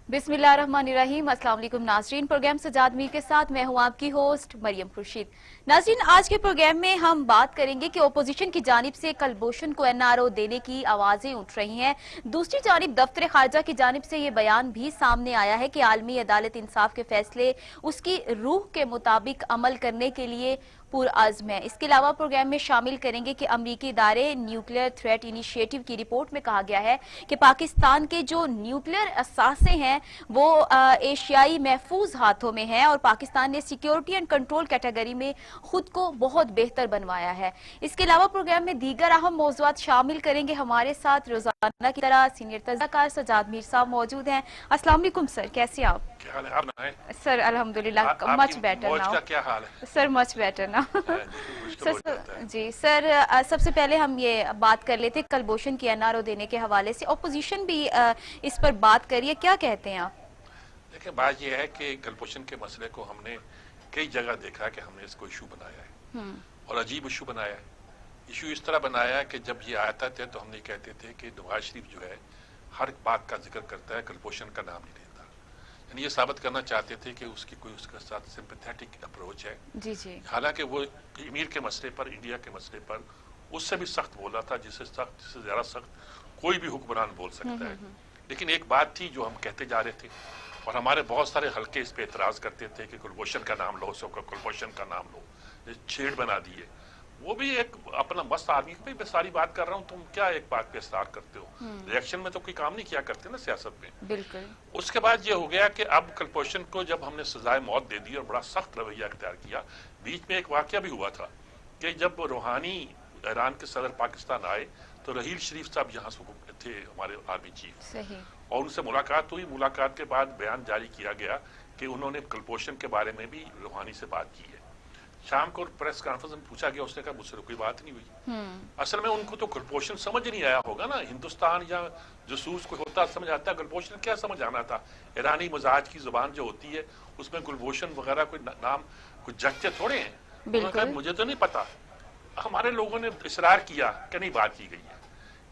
बिस्मिल्लाहिर्रहमानिर्रहीम। अस्सलाम वालेकुम नाज़रीन, प्रोग्राम सजाद मीर के साथ मैं हूं आपकी होस्ट मरियम खुर्शीद। नाज़रीन, आज के प्रोग्राम में हम बात करेंगे कि ओपोजिशन की जानिब से कुलभूषण को एनआरओ देने की आवाज़ें उठ रही हैं। दूसरी जानिब दफ्तर खारजा की जानिब से ये बयान भी सामने आया है कि आलमी अदालत इंसाफ के फैसले उसकी रूह के मुताबिक अमल करने के लिए पुरअज़्म है। इसके अलावा प्रोग्राम में शामिल करेंगे कि अमरीकी इदारे न्यूक्लियर थ्रेट इनिशिएटिव की रिपोर्ट में कहा गया है कि पाकिस्तान के जो न्यूक्लियर असासे हैं वो एशियाई महफूज हाथों में हैं और पाकिस्तान ने सिक्योरिटी एंड कंट्रोल कैटेगरी में खुद को बहुत बेहतर बनवाया है। इसके अलावा प्रोग्राम में दीगर अहम मौज़ूआत शामिल करेंगे। हमारे साथ रोजाना की तरह सीनियर तज़कियाकार सजाद मीर साहब मौजूद हैं। अस्सलाम वालेकुम सर, कैसे आप? क्या हाल है? आप ना है? सर अल्हम्दुलिल्लाह मच बेटर नाउ। क्या हाल है सर मच बेटर ना। सर जी सर, सबसे पहले हम ये बात कर लेते कुलभूषण की एनआरओ देने के हवाले से। ऑपोजिशन भी इस पर बात करिए, क्या कहते हैं आप? देखिए, बात ये है कि कुलभूषण के मसले को हमने कई जगह देखा है कि हमने इसको इशू बनाया है और अजीब इशू बनाया है। इशू इस तरह बनाया है कि जब ये आता थे तो हम ये कहते थे कि नवाज शरीफ जो है हर बात का जिक्र करता है, कुलभूषण का नाम नहीं लेता। यानी ये साबित करना चाहते थे कि उसकी कोई उसके साथ सिंपैथेटिक अप्रोच है। जी जी। हालांकि वो कश्मीर के मसले पर, इंडिया के मसले पर उससे भी सख्त बोला था, जिससे ज्यादा सख्त कोई भी हुक्मरान बोल सकता है। लेकिन एक बात थी जो हम कहते जा रहे थे और हमारे बहुत सारे हल्के इस पे एतराज करते थे कि कुलभूषण का नाम लो, सबका कुलभूषण का नाम लो, छेड़ बना दिए। वो भी एक अपना मस्त आदमी पे मैं सारी बात कर रहा हूँ, तुम क्या एक बात पे इस्तार करते हो? रिएक्शन में तो कोई काम नहीं किया करते ना सियासत में। बिल्कुल। उसके बाद ये हो गया कि अब कुलभूषण को जब हमने सजाए मौत दे दी और बड़ा सख्त रवैया इख्तियार किया, बीच में एक वाकया भी हुआ था कि जब रूहानी ईरान के सदर पाकिस्तान आए तो रहील शरीफ साहब यहाँ थे, हमारे आर्मी चीफ, सही। और उनसे मुलाकात हुई। मुलाकात के बाद बयान जारी किया गया कि उन्होंने कुलभूषण के बारे में भी रूहानी से बात की है। शाम को प्रेस कॉन्फ्रेंस में पूछा गया, उसने कहा मुझसे कोई बात नहीं हुई। असल में उनको तो कुलभूषण समझ नहीं आया होगा ना। हिंदुस्तान या जसूस कोई होता समझ आता, कुलभूषण क्या समझ आना था? ईरानी मजाज की जुबान जो होती है उसमें कुलभूषण वगैरह कोई नाम कुछ जगते थोड़े हैं। उन्होंने कहा मुझे तो नहीं पता, हमारे लोगों ने इसरार किया कि नहीं बात की गई है।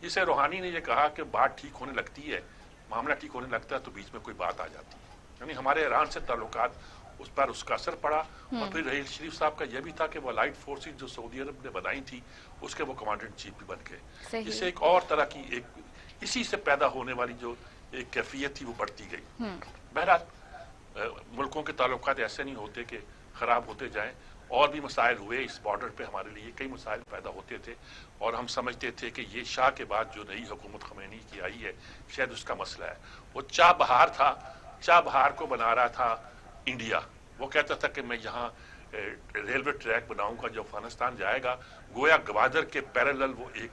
इसे रूहानी ने यह कहा कि बात ठीक होने लगती है, मामला ठीक होने लगता है तो बीच में कोई बात आ जाती है। यानी हमारे ईरान से ताल्लुकात उस पर उसका असर पड़ा। और फिर रहील शरीफ साहब का यह भी था कि वो अलाइड फोर्सेस जो सऊदी अरब ने बनाई थी उसके वो कमांडर इन चीफ भी बन गए। इससे एक और तरह की एक इसी से पैदा होने वाली जो एक कैफियत थी वो बढ़ती गई। बहरहाल मुल्कों के ताल्लुकात ऐसे नहीं होते कि खराब होते जाएं। और भी मसाइल हुए इस बॉर्डर पे, हमारे लिए कई मसाइल पैदा होते थे और हम समझते थे कि ये शाह के बाद जो नई हुकूमत खमैनी की आई है शायद उसका मसला है। वो चाह बहार था, चाह बहार को बना रहा था इंडिया। वो कहता था कि मैं यहाँ रेलवे ट्रैक बनाऊंगा जो अफगानिस्तान जाएगा, गोया गवादर के पैरेलल वो एक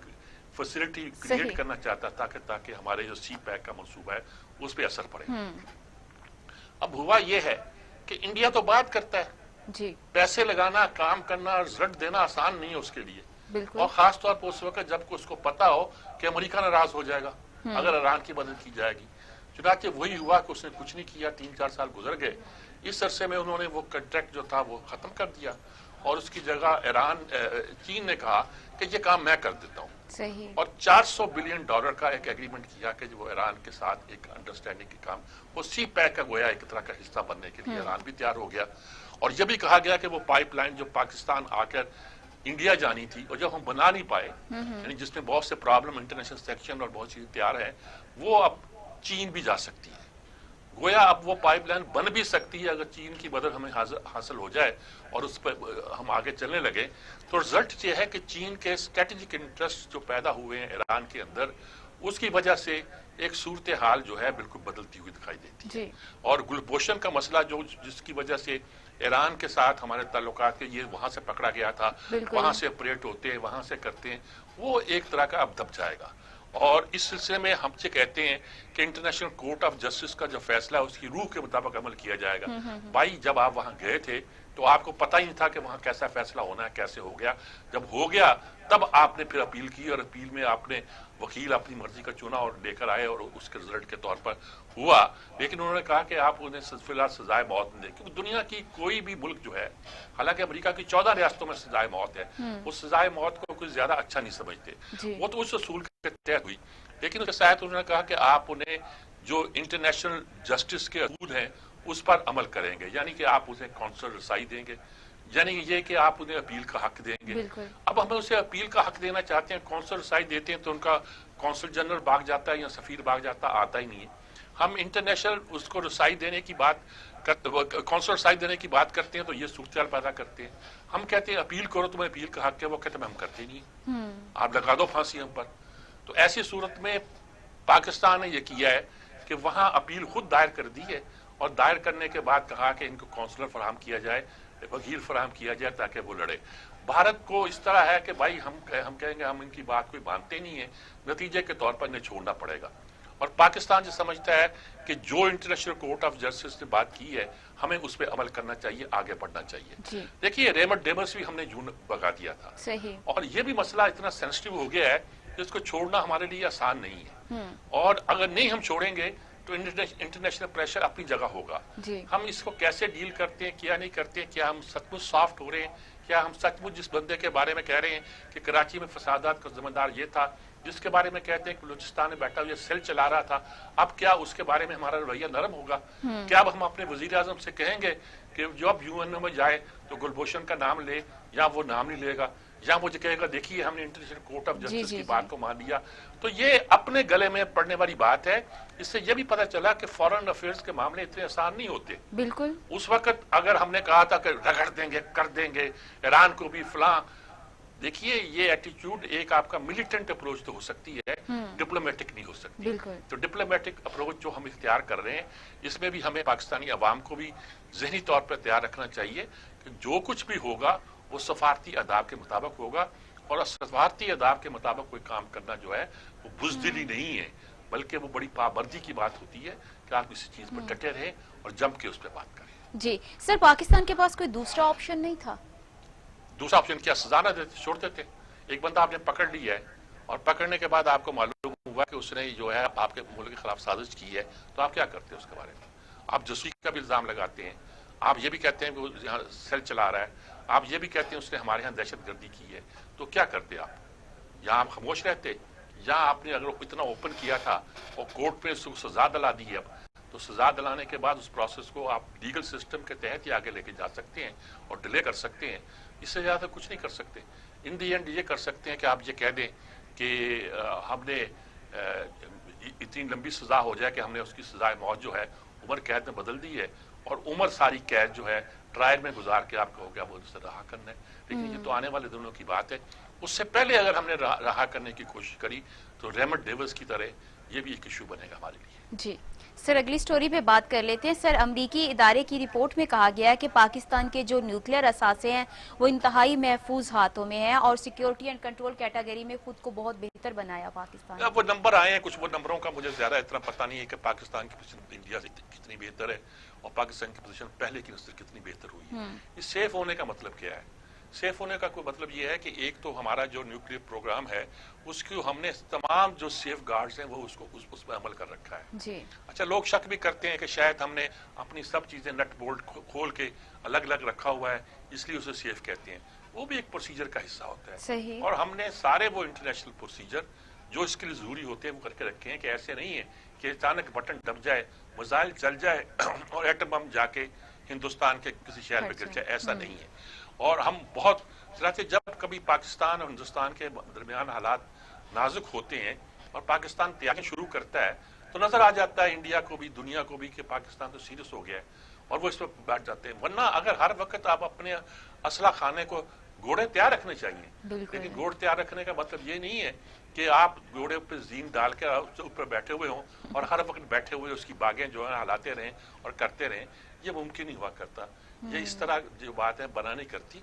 फैसिलिटी क्रिएट करना चाहता था ताकि हमारे जो सी पैक का मंसूबा है उस पर असर पड़े। अब हुआ ये है कि इंडिया तो बात करता है जी, पैसे लगाना, काम करना, रिजल्ट देना आसान नहीं है उसके लिए। और खास तौर पर उस वक्त जब उसको पता हो कि अमेरिका नाराज हो जाएगा अगर ईरान की मदद की जाएगी। चुनाचे वही हुआ कि उसने कुछ नहीं किया, 3-4 साल गुजर गए। इस अरसे में उन्होंने वो कॉन्ट्रैक्ट जो था वो खत्म कर दिया और उसकी जगह चीन ने कहा कि ये काम मैं कर देता हूँ। सही। और $400 बिलियन का एक एग्रीमेंट किया कि वो ईरान के साथ एक अंडरस्टैंडिंग के काम, वो सी पैक का गोया एक तरह का हिस्सा बनने के लिए ईरान भी तैयार हो गया। और यह भी कहा गया कि वो पाइपलाइन जो पाकिस्तान आकर इंडिया जानी थी और जब हम बना नहीं पाए, यानी जिसमें बहुत से प्रॉब्लम, इंटरनेशनल सेक्शन और बहुत चीजें तैयार है, वो अब चीन भी जा सकती है। गोया अब वो पाइपलाइन बन भी सकती है अगर चीन की मदद हमें हासिल हो जाए और उस पर हम आगे चलने लगे। तो रिजल्ट ये है कि चीन के स्ट्रेटेजिक इंटरेस्ट जो पैदा हुए हैं ईरान के अंदर, उसकी वजह से एक सूरत हाल जो है बिल्कुल बदलती हुई दिखाई देती है। और कुलभूषण का मसला जो जिसकी वजह से ईरान के साथ हमारे ताल्लुकात के ये वहां से पकड़ा गया था, वहां से ऑपरेट होते हैं, वहां से करते हैं, वो एक तरह का अब दब जाएगा। और इस सिलसिले में हमसे कहते हैं कि इंटरनेशनल कोर्ट ऑफ जस्टिस का जो फैसला है उसकी रूह के मुताबिक अमल किया जाएगा। भाई जब आप वहां गए थे तो आपको पता ही नहीं था कि वहां कैसा फैसला होना है, कैसे हो गया। जब हो गया तब आपने फिर अपील की और अपील में आपने वकील अपनी मर्जी का चुना और लेकर आए और उसके रिजल्ट के तौर पर हुआ। लेकिन उन्होंने कहा कि आप उन्हें फिलहाल सजाए मौत नहीं दें, क्योंकि दुनिया की कोई भी मुल्क जो है, हालांकि अमेरिका की 14 रियासतों में सजाए मौत है, उस सजाए मौत को कुछ ज्यादा अच्छा नहीं समझते। वो तो उस असूल के तहत हुई। लेकिन उसके साथ उन्होंने कहा कि आप उन्हें جو انٹرنیشنل جسٹس کے اصول ہیں اس پر عمل کریں گے، یعنی کہ آپ اسے کونسل رسائی دیں گے، یعنی یہ کہ آپ انہیں اپیل کا حق دیں گے۔ اب ہمیں اسے اپیل کا حق دینا چاہتے ہیں، کونسل رسائی دیتے ہیں تو ان کا کونسل جنرل بھاگ جاتا ہے یا سفیر بھاگ جاتا ہے، آتا ہی نہیں ہے۔ ہم انٹرنیشنل اس کو رسائی دینے کی بات کونسل رسائی دینے کی بات کرتے ہیں تو یہ صورتحال پیدا کرتے ہیں۔ ہم کہتے ہیں اپیل کرو، تمہیں اپیل کا حق ہے، وہ کہتے ہیں ہم کرتے نہیں، آپ لگا دو پھانسی ہم پر۔ تو ایسی صورت میں پاکستان نے یہ کیا ہے کہ وہاں اپیل خود دائر کر دی ہے، اور دائر کرنے کے بعد کہا کہ ان کو کونسلر فراہم کیا جائے، وکیل فراہم کیا جائے تاکہ وہ لڑے۔ بھارت کو اس طرح ہے کہ بھائی ہم کہیں گے ہم ان کی بات کوئی مانتے نہیں ہیں، نتیجے کے طور پر انہیں چھوڑنا پڑے گا۔ اور پاکستان جو سمجھتا ہے کہ جو انٹرنیشنل کورٹ آف جسٹس نے بات کی ہے ہمیں اس پہ عمل کرنا چاہیے، آگے بڑھنا چاہیے۔ دیکھیے ریمنڈ ڈیمرس بھی ہم نے جون بگا دیا تھا، اور یہ بھی مسئلہ اتنا سینسٹیو ہو گیا ہے کہ اس کو چھوڑنا ہمارے لیے آسان نہیں ہے، اور اگر نہیں ہم چھوڑیں گے تو انٹرنیشنل پریشر اپنی جگہ ہوگا۔ ہم اس کو کیسے ڈیل کرتے ہیں، کیا نہیں کرتے ہیں، کیا ہم سچ مچ سافٹ ہو رہے ہیں، کیا ہم سچ مچ جس بندے کے بارے میں کہہ رہے ہیں کہ کراچی میں فسادات کا ذمہ دار یہ تھا، جس کے بارے میں کہتے ہیں کہ بلوچستان میں بیٹھا ہوا سیل چلا رہا تھا، اب کیا اس کے بارے میں ہمارا رویہ نرم ہوگا؟ کیا اب ہم اپنے وزیر اعظم سے کہیں گے کہ جب یو این او میں جائے تو گلبھوشن کا نام لے، یا وہ نام نہیں لے گا، یا وہ کہے گا دیکھیے ہم نے انٹرنیشنل کورٹ آف جسٹس کی بات کو مان لیا؟ تو یہ اپنے گلے میں پڑنے والی بات ہے۔ اس سے یہ بھی پتہ چلا کہ فارن افیئرز کے معاملے اتنے آسان نہیں ہوتے۔ بالکل اس وقت اگر ہم نے کہا تھا کہ رگڑ دیں گے، کر دیں گے ایران کو بھی فلاں، دیکھیے یہ ایٹیچیوڈ ایک آپ کا ملیٹنٹ اپروچ تو ہو سکتی ہے، ڈپلومیٹک نہیں ہو سکتی۔ تو ڈپلومیٹک اپروچ جو ہم اختیار کر رہے ہیں اس میں بھی ہمیں پاکستانی عوام کو بھی ذہنی طور پر تیار رکھنا چاہیے کہ جو کچھ بھی ہوگا وہ سفارتی آداب کے مطابق ہوگا، اور سفارتی آداب کے مطابق کوئی کام کرنا جو ہے وہ بزدلی نہیں ہے، بلکہ وہ بڑی پابندی کی بات ہوتی ہے کہ آپ کسی چیز پر ڈٹے رہیں اور جم کے اس پہ بات کریں۔ جی سر، پاکستان کے پاس کوئی دوسرا آپشن نہیں تھا؟ دوسرا آپشن کیا؟ سزا نہ دیتے، چھوڑتے تھے۔ ایک بندہ آپ نے پکڑ لیا ہے اور پکڑنے کے بعد آپ کو معلوم ہوا کہ اس نے جو ہے آپ کے ملک کے خلاف سازش کی ہے، تو آپ کیا کرتے ہیں اس کے بارے میں؟ آپ جاسوسی کا بھی الزام لگاتے ہیں، آپ یہ بھی کہتے ہیں کہ وہ یہاں سیل چلا رہا ہے، آپ یہ بھی کہتے ہیں اس نے ہمارے یہاں دہشت گردی کی ہے، تو کیا کرتے آپ؟ یا آپ خاموش رہتے، یا آپ نے اگر اتنا اوپن کیا تھا اور کورٹ پہ اس کو سزا دلا دی ہے، اب تو سزا دلانے کے بعد اس پروسیس کو آپ لیگل سسٹم کے تحت ہی آگے لے کے جا سکتے ہیں اور ڈیلے کر سکتے ہیں، اس سے زیادہ کچھ نہیں کر سکتے۔ ان دی اینڈ یہ کر سکتے ہیں کہ آپ یہ کہہ دیں کہ ہم نے اتنی لمبی سزا ہو جائے کہ ہم نے اس کی سزائے موت جو ہے عمر قید میں بدل دی ہے، اور عمر ساری قید جو ہے ٹرائل میں گزار کے آپ کو ہو گیا وہ اسے رہا کرنا ہے۔ لیکن یہ تو آنے والے دنوں کی بات ہے۔ اس سے پہلے اگر ہم نے رہا کرنے کی کوشش کری تو ریمنڈ ڈیورس کی طرح یہ بھی ایک ایشو بنے گا ہمارے لیے۔ جی سر، اگلی سٹوری پہ بات کر لیتے ہیں۔ سر، امریکی ادارے کی رپورٹ میں کہا گیا ہے کہ پاکستان کے جو نیوکلیئر اثاثے ہیں وہ انتہائی محفوظ ہاتھوں میں ہیں، اور سیکیورٹی اینڈ کنٹرول کیٹیگری میں خود کو بہت بہتر بنایا پاکستان۔ وہ نمبر آئے ہیں کچھ، وہ نمبروں کا مجھے زیادہ اتنا پتہ نہیں ہے کہ پاکستان کی پوزیشن انڈیا سے کتنی بہتر ہے اور پاکستان کی پوزیشن پہلے کی نسبت کتنی بہتر ہوئی ہے۔ اس سیف ہونے کا مطلب کیا ہے؟ سیف ہونے کا کوئی مطلب یہ ہے کہ ایک تو ہمارا جو نیوکلیئر پروگرام ہے اس کو ہم نے تمام جو سیف گارڈز ہیں وہ اس پہ عمل کر رکھا ہے۔ جی اچھا، لوگ شک بھی کرتے ہیں کہ شاید ہم نے اپنی سب چیزیں نٹ بولٹ کھول کے الگ الگ رکھا ہوا ہے اس لیے اسے سیف کہتے ہیں، وہ بھی ایک پروسیجر کا حصہ ہوتا ہے۔ صحیح۔ اور ہم نے سارے وہ انٹرنیشنل پروسیجر جو اس کے لیے ضروری ہوتے ہیں وہ کر کے رکھے ہیں کہ ایسے نہیں ہے کہ اچانک بٹن دب جائے، میزائل چل جائے اور ایٹم بم جا کے ہندوستان کے کسی شہر میں گر جائے، ایسا نہیں ہے۔ اور ہم بہت چنانچہ جب کبھی پاکستان اور ہندوستان کے درمیان حالات نازک ہوتے ہیں اور پاکستان تیاری شروع کرتا ہے تو نظر آ جاتا ہے انڈیا کو بھی، دنیا کو بھی، کہ پاکستان تو سیریس ہو گیا ہے اور وہ اس پہ بیٹھ جاتے ہیں۔ ورنہ اگر ہر وقت آپ اپنے اسلحہ خانے کو، گھوڑے تیار رکھنے چاہیے، لیکن گھوڑے تیار رکھنے کا مطلب یہ نہیں ہے کہ آپ گھوڑے پہ زین ڈال کے اوپر بیٹھے ہوئے ہوں اور ہر وقت بیٹھے ہوئے اس کی باغیں جو ہیں ہلاتے رہیں اور کرتے رہیں، یہ ممکن نہیں ہوا کرتا۔ یہ اس طرح جو بات ہے بنا نہیں کرتی۔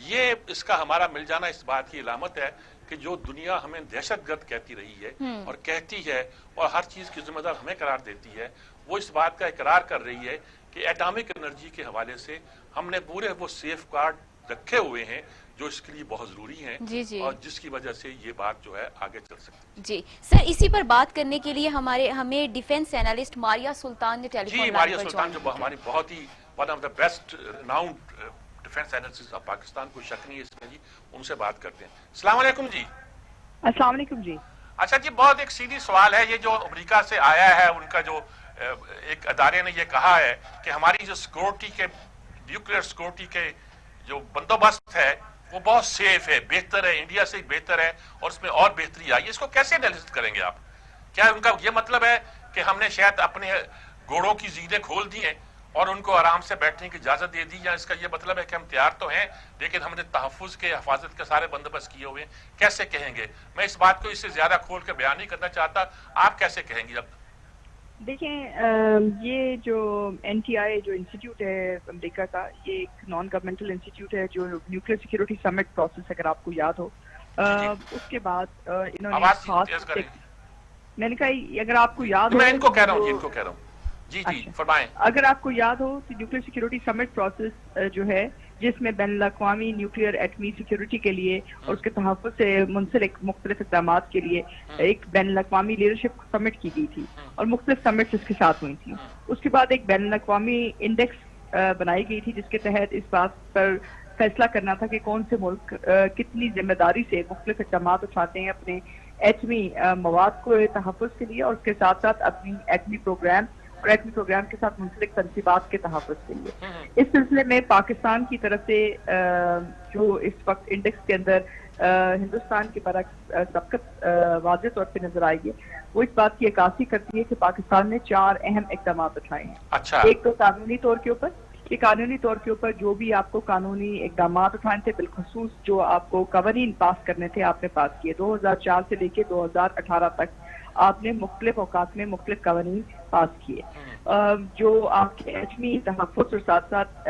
یہ اس کا ہمارا مل جانا اس بات کی علامت ہے کہ جو دنیا ہمیں دہشت گرد کہتی رہی ہے اور کہتی ہے اور ہر چیز کی ذمہ دار ہمیں قرار دیتی ہے، وہ اس بات کا اقرار کر رہی ہے کہ ایٹامک انرجی کے حوالے سے ہم نے پورے وہ سیف گارڈ رکھے ہوئے ہیں جو اس کے لیے بہت ضروری ہیں، اور جس کی وجہ سے یہ بات جو ہے آگے چل سکتی ہے۔ جی سر، اسی پر بات کرنے کے لیے ہمیں ڈیفنس اینالسٹ ماریہ سلطان نے ٹیلی فون جی، ماریہ سلطان جو ہماری بہت ہی one of the best round defence analyst of Pakistan, کوئی شک نہیں ہے اس میں جی، ان سے بات کرتے ہیں۔ السلام علیکم جی۔ السلام علیکم جی۔ اچھا جی، بہت ایک سیدھی سوال ہے، یہ جو امریکہ سے آیا ہے ان کا جو ایک ادارے نے یہ کہا ہے کہ ہماری جو سیکورٹی کے نیوکلیئر سیکورٹی کے جو بندوبست ہے وہ بہت سیف ہے، بہتر ہے، انڈیا سے بہتر ہے اور اس میں اور بہتری آئی، اس کو کیسے انالیسس کریں گے آپ؟ کیا ان کا یہ مطلب ہے کہ ہم نے شاید اپنے گھوڑوں کی زیریں کھول دی ہیں اور ان کو آرام سے بیٹھنے کی اجازت دے دی، یا اس کا یہ مطلب ہے کہ ہم تیار تو ہیں لیکن ہم نے تحفظ کے حفاظت کے سارے بندوبست کیے ہوئے ہیں؟ کیسے کہیں گے؟ میں اس بات کو اس سے زیادہ کھول کے بیان نہیں کرنا چاہتا، آپ کیسے کہیں گے؟ اب دیکھیں، یہ جو این ٹی آئی جو انسٹیٹیوٹ ہے امریکہ کا، یہ ایک نان گورنمنٹل انسٹیٹیوٹ ہے جو نیوکلیئر سیکیورٹی سمٹ پروسیس اگر آپ کو یاد ہو، جی اس کے بعد انہوں نے آواز خاص تیز کریں، میں نے کہا اگر آپ کو یاد ہو میں ان کو کہہ رہا ہوں، جو جی ان کو کہہ رہا ہوں، جی جی اچھا فرمائیں۔ اگر آپ کو یاد ہو تو نیوکلیئر سیکیورٹی سمٹ پروسیس جو ہے، جس میں بین الاقوامی نیوکلیئر ایٹمی سیکیورٹی کے لیے اور اس کے تحفظ سے منسلک مختلف اقدامات کے لیے ایک بین الاقوامی لیڈرشپ سمٹ کی گئی تھی اور مختلف سمٹس اس کے ساتھ ہوئی تھی۔ اس کے بعد ایک بین الاقوامی انڈیکس بنائی گئی تھی جس کے تحت اس بات پر فیصلہ کرنا تھا کہ کون سے ملک کتنی ذمہ داری سے مختلف اقدامات اٹھاتے ہیں اپنے ایٹمی مواد کو تحفظ کے لیے اور اس کے ساتھ ساتھ اپنی ایٹمی پروگرام اور ایٹمی پروگرام کے ساتھ منسلک تنصیبات کے تحفظ کے لیے۔ اس سلسلے میں پاکستان کی طرف سے جو اس وقت انڈیکس کے اندر ہندوستان کے برعکس سبقت واضح طور پہ نظر آئی ہے، وہ اس بات کی عکاسی کرتی ہے کہ پاکستان نے 4 اہم اقدامات اٹھائے ہیں۔ اچھا، ایک تو قانونی طور کے اوپر، کہ قانونی طور کے اوپر جو بھی آپ کو قانونی اقدامات اٹھانے تھے، بالخصوص جو آپ کو قوانین پاس کرنے تھے، آپ نے پاس کیے۔ 2004 سے لے کے 2018 تک آپ نے مختلف اوقات میں مختلف قوانین پاس کیے، جو آپ کے ایٹمی تحفظ اور ساتھ ساتھ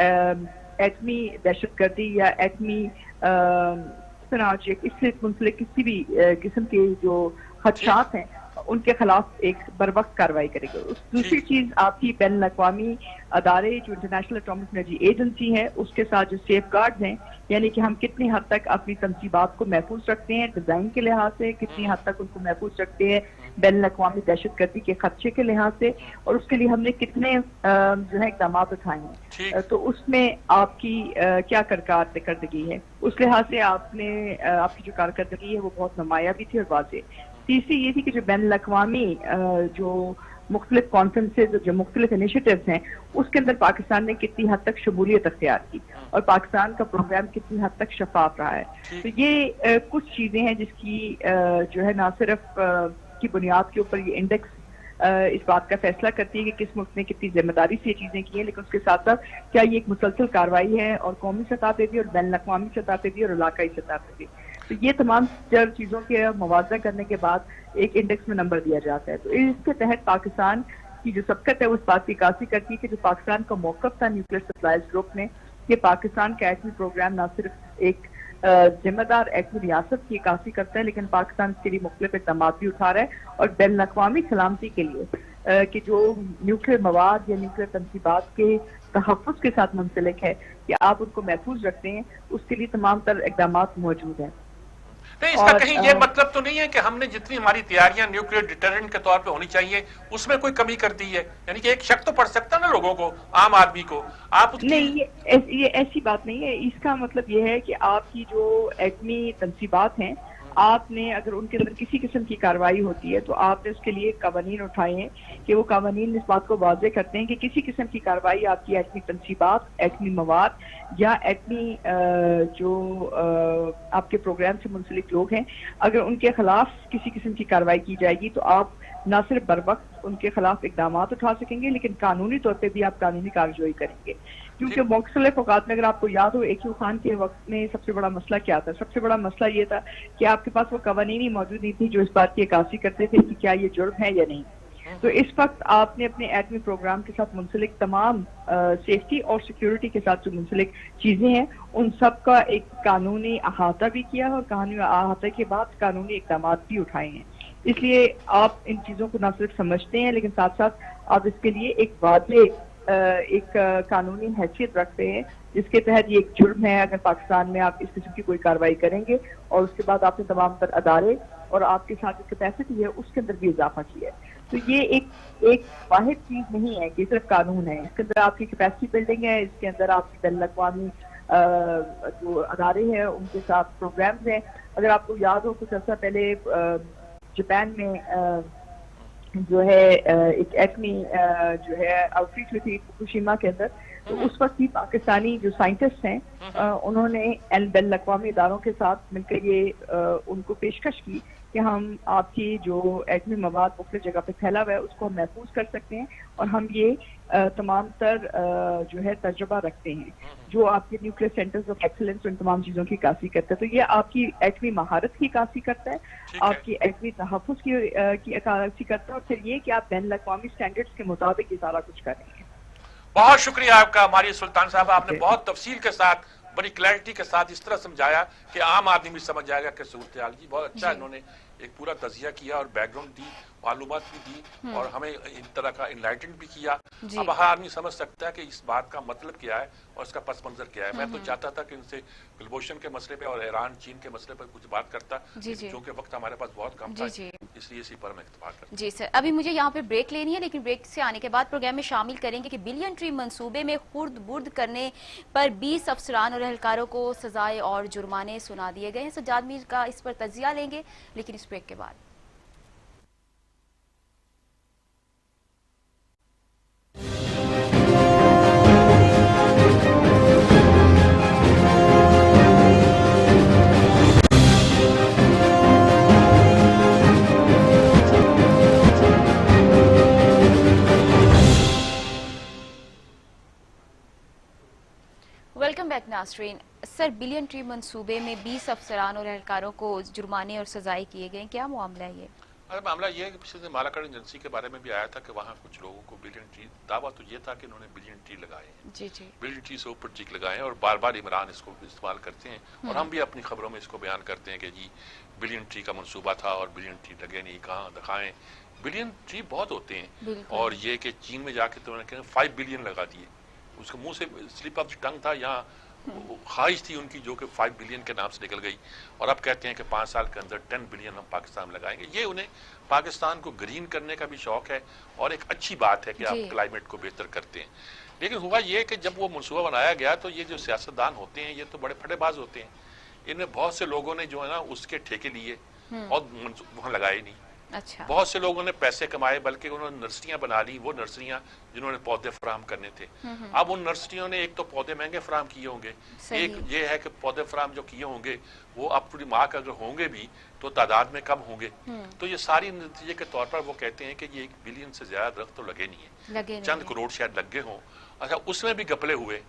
ایٹمی دہشت گردی یا ایٹمی اس سے منسلک کسی بھی قسم کے جو خدشات ہیں ان کے خلاف ایک بروقت کارروائی کرے گا۔ دوسری چیز آپ کی بین الاقوامی ادارے جو انٹرنیشنل اٹامک انرجی ایجنسی ہے، اس کے ساتھ جو سیف گارڈز ہیں، یعنی کہ ہم کتنی حد تک اپنی تنصیبات کو محفوظ رکھتے ہیں ڈیزائن کے لحاظ سے، کتنی حد تک ان کو محفوظ رکھتے ہیں بین الاقوامی دہشت گردی کے خدشے کے لحاظ سے، اور اس کے لیے ہم نے کتنے جو ہے اقدامات اٹھائے ہیں، تو اس میں آپ کی کیا کارکردگی ہے، اس لحاظ سے آپ کی جو کارکردگی ہے وہ بہت نمایاں بھی تھی اور واضح۔ تیسری یہ تھی کہ جو بین الاقوامی جو مختلف کانفرنسز جو مختلف انیشیٹوز ہیں، اس کے اندر پاکستان نے کتنی حد تک شمولیت اختیار کی اور پاکستان کا پروگرام کتنی حد تک شفاف رہا ہے۔ تو یہ کچھ چیزیں ہیں جس کی جو ہے نہ صرف کی بنیاد کے اوپر یہ انڈیکس اس بات کا فیصلہ کرتی ہے کہ کس ملک نے کتنی ذمہ داری سے یہ چیزیں کی ہیں، لیکن اس کے ساتھ ساتھ کیا یہ ایک مسلسل کارروائی ہے اور قومی سطح پہ بھی اور بین الاقوامی سطح پہ بھی اور علاقائی سطح پہ بھی۔ تو یہ تمام چیزوں کے موازنہ کرنے کے بعد ایک انڈیکس میں نمبر دیا جاتا ہے۔ تو اس کے تحت پاکستان کی جو سبقت ہے وہ اس بات کی عکاسی کرتی ہے کہ جو پاکستان کا موقف تھا نیوکلیئر سپلائز گروپ میں، کہ پاکستان کا ایٹمی پروگرام نہ صرف ایک ذمہ دار ایٹمی ریاست کی عکاسی کرتا ہے، لیکن پاکستان اس کے لیے مختلف اقدامات بھی اٹھا رہا ہے اور بین الاقوامی سلامتی کے لیے کہ جو نیوکلیئر مواد یا نیوکلیئر تنصیبات کے تحفظ کے ساتھ منسلک ہے کہ آپ ان کو محفوظ رکھتے ہیں، اس کے لیے تمام تر اقدامات موجود ہیں۔ نہیں، اس کا کہیں یہ مطلب تو نہیں ہے کہ ہم نے جتنی ہماری تیاریاں نیوکلیئر ڈیٹرنٹ کے طور پہ ہونی چاہیے اس میں کوئی کمی کر دی ہے؟ یعنی کہ ایک شک تو پڑ سکتا نا لوگوں کو، عام آدمی کو۔ آپ نہیں، یہ ایسی بات نہیں ہے۔ اس کا مطلب یہ ہے کہ آپ کی جو ایٹمی تنصیبات ہیں، آپ نے اگر ان کے اندر کسی قسم کی کارروائی ہوتی ہے تو آپ نے اس کے لیے قوانین اٹھائے ہیں کہ وہ قوانین اس بات کو واضح کرتے ہیں کہ کسی قسم کی کارروائی آپ کی ایٹمی تنصیبات، ایٹمی مواد یا ایٹمی جو آپ کے پروگرام سے منسلک لوگ ہیں، اگر ان کے خلاف کسی قسم کی کارروائی کی جائے گی تو آپ نہ صرف بروقت ان کے خلاف اقدامات اٹھا سکیں گے، لیکن قانونی طور پہ بھی آپ قانونی کارروائی کریں گے۔ کیونکہ مختلف اوقات میں اگر آپ کو یاد ہو ایک خان کے وقت میں سب سے بڑا مسئلہ کیا تھا؟ سب سے بڑا مسئلہ یہ تھا کہ آپ کے پاس وہ قوانین ہی موجود نہیں تھی جو اس بات کی عکاسی کرتے تھے کہ کیا یہ جرم ہے یا نہیں۔ تو اس وقت آپ نے اپنے ایٹمی پروگرام کے ساتھ منسلک تمام سیفٹی اور سیکیورٹی کے ساتھ جو منسلک چیزیں ہیں ان سب کا ایک قانونی احاطہ بھی کیا ہے اور قانونی احاطے کے بعد قانونی اقدامات بھی اٹھائے ہیں۔ اس لیے آپ ان چیزوں کو نہ صرف سمجھتے ہیں لیکن ساتھ ساتھ آپ اس کے لیے ایک واضح ایک قانونی حیثیت رکھتے ہیں جس کے تحت یہ ایک جرم ہے اگر پاکستان میں آپ اس قسم کی کوئی کارروائی کریں گے، اور اس کے بعد آپ نے تمام تر ادارے اور آپ کے ساتھ جو کیپیسٹی ہے اس کے اندر بھی اضافہ کیا ہے۔ تو یہ ایک واحد چیز نہیں ہے کہ صرف قانون ہے، اس کے اندر آپ کی کیپیسٹی بلڈنگ ہے، اس کے اندر آپ کی بین الاقوامی جو ادارے ہیں ان کے ساتھ پروگرامز ہیں۔ اگر آپ کو یاد ہو کچھ عرصہ پہلے जापान में जो है एक एटमी जो है आउटरीच हुई थी फुकुशिमा के अंदर, तो उस वक्त भी पाकिस्तानी जो साइंटिस्ट हैं उन्होंने बैन अवी इदारों के साथ मिलकर ये उनको पेशकश की कि हम आपकी जो एटमी मवाद मुख्तलिफ जगह पे फैला हुआ है उसको हम महफूज कर सकते हैं, और हम ये तमाम तर जो है तजुर्बा रखते हैं जो आपके न्यूक्लियर सेंटर्स ऑफ एक्सीलेंस उन तमाम चीज़ों की काफी करता है। तो ये आपकी एटमी महारत की काफी करता है, आपकी एटमी तहफ़्फ़ुज़ की काफी करता है, और फिर ये कि आप बैन अवी स्टैंडर्ड्स के मुताबिक ये सारा कुछ कर रहे हैं। बहुत शुक्रिया आपका मारिया सुल्तान साहब, आपने बहुत तफसील के साथ बड़ी क्लैरिटी के साथ इस तरह समझाया कि आम आदमी भी समझ जाएगा कि सूरत हाल जी। बहुत अच्छा इन्होंने एक पूरा तजिया किया और बैकग्राउंड दी, मालूमात भी दी और हमें इन तरह का इनलाइटन भी किया। अब हर आदमी समझ सकता है कि इस बात का मतलब क्या है और इसका पस मंजर क्या है। मैं तो चाहता था कि इनसे कुलभूषण के मसले पे और ईरान चीन के मसले पर कुछ बात करता, क्योंकि वक्त हमारे पास बहुत कम था, इसलिए इसी पर मैं इत्तेफाक करता। जी सर, अभी मुझे यहाँ पे ब्रेक लेनी है, लेकिन ब्रेक से आने के बाद प्रोग्राम में शामिल करेंगे कि बिलियन ट्री मंसूबे में खुर्द बुर्द करने पर 20 अफसरान और एहलकारों को सजाएं और जुर्माने सुना दिए गए हैं। सज्जाद मीर का इस पर तजिया लेंगे, लेकिन इस ब्रेक के बाद। वेलकम बैक नाज़रीन। सर, बिलियन ट्री मंसूबे में 20 अफसरान और एहलकारों को जुर्माने और सजाएं किए गए, क्या मामला है ये? अरे मामला ये है कि पिछले दिन मालाकड़ एजेंसी के बारे में भी आया था कि वहाँ कुछ लोगों को बिलियन ट्री, दावा तो ये था कि उन्होंने बिलियन ट्री लगाए हैं। जी जी, बिलियन ट्री से ऊपर टिक लगाए हैं और बार बार इमरान इसको इस्तेमाल करते हैं और हम भी अपनी खबरों में इसको बयान करते हैं कि जी बिलियन ट्री का मंसूबा था और बिलियन ट्री लगे नहीं, कहाँ दिखाएं। बिलियन ट्री बहुत होते हैं और ये कि चीन में जाके तो उन्होंने 5 बिलियन लगा दिए, उसके मुंह से स्लिप ऑफ द टंग था, यहाँ ख्वाहिश थी उनकी जो कि 5 बिलियन के नाम से निकल गई, और अब कहते हैं कि 5 साल के अंदर 10 बिलियन हम पाकिस्तान में लगाएंगे। ये उन्हें पाकिस्तान को ग्रीन करने का भी शौक है और एक अच्छी बात है कि आप क्लाइमेट को बेहतर करते हैं। लेकिन हुआ ये कि जब वो मनसूबा बनाया गया तो ये जो सियासतदान होते हैं ये तो बड़े फटेबाज होते हैं, इनमें बहुत से लोगों ने जो है ना उसके ठेके लिए और वहाँ लगाए नहीं। अच्छा। बहुत से लोगों ने पैसे कमाए, बल्कि उन्होंने नर्सरियां बना ली, वो नर्सरियां जिन्होंने पौधे फराहम करने थे। अब उन नर्सरियों ने एक तो पौधे महंगे फराहम किए होंगे, एक ये है कि पौधे फराहम जो किए होंगे वो अप टू द मार्क अगर होंगे भी तो तादाद में कम होंगे। तो ये सारी नतीजे के तौर पर वो कहते हैं कि ये 1 बिलियन से ज्यादा दरख्त तो लगे नहीं है, चंद करोड़ शायद लगे हों। अच्छा, उसमें भी घपले हुए।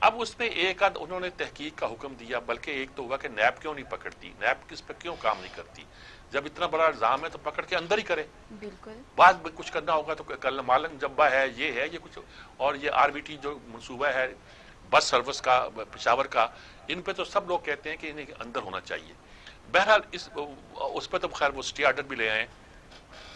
अब उसमें एक आध उन्होंने तहकीक का हुक्म दिया, बल्कि एक तो हुआ कि नैब क्यों नहीं पकड़ती, नैब किस पे क्यों काम नहीं करती, जब इतना बड़ा इल्जाम है तो पकड़ के अंदर ही करे। बिल्कुल, बाद में कुछ करना होगा तो कल मालंग जब्बा है, ये कुछ, और ये आरबीटी जो मंसूबा है बस सर्विस का पेशावर का, इन पे तो सब लोग कहते हैं कि इन्हें अंदर होना चाहिए। बहरहाल उस पर तो खैर वो स्टे ऑर्डर भी ले आए।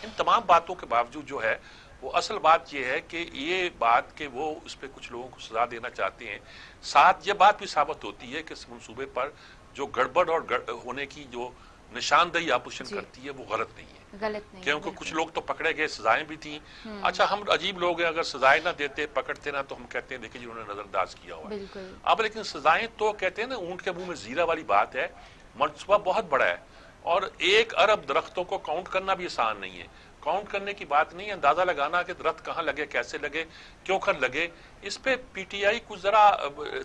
इन तमाम बातों के बावजूद जो है वो असल बात यह है कि ये बात कि वो उस पर कुछ लोगों को सजा देना चाहते हैं, साथ ये बात भी साबित होती है कि इस मनसूबे पर जो गड़बड़ और होने की जो निशानदेही अपोजिशन करती है वो गलत नहीं है, क्योंकि कुछ लोग तो पकड़े गए, सजाएं भी थी। अच्छा, हम अजीब लोग हैं, अगर सजाएं ना देते पकड़ते ना तो हम कहते हैं देखिए जिन्होंने नजरअंदाज किया हुआ है। अब लेकिन सजाएं तो कहते हैं ना ऊंट के मुंह में जीरा वाली बात है। मनसूबा बहुत बड़ा है और 1 अरब दरख्तों को काउंट करना भी आसान नहीं है। काउंट करने की बात नहीं है, अंदाजा लगाना कि दरख्त कहाँ लगे, कैसे लगे, क्यों कर लगे। इस पे पीटीआई कुछ जरा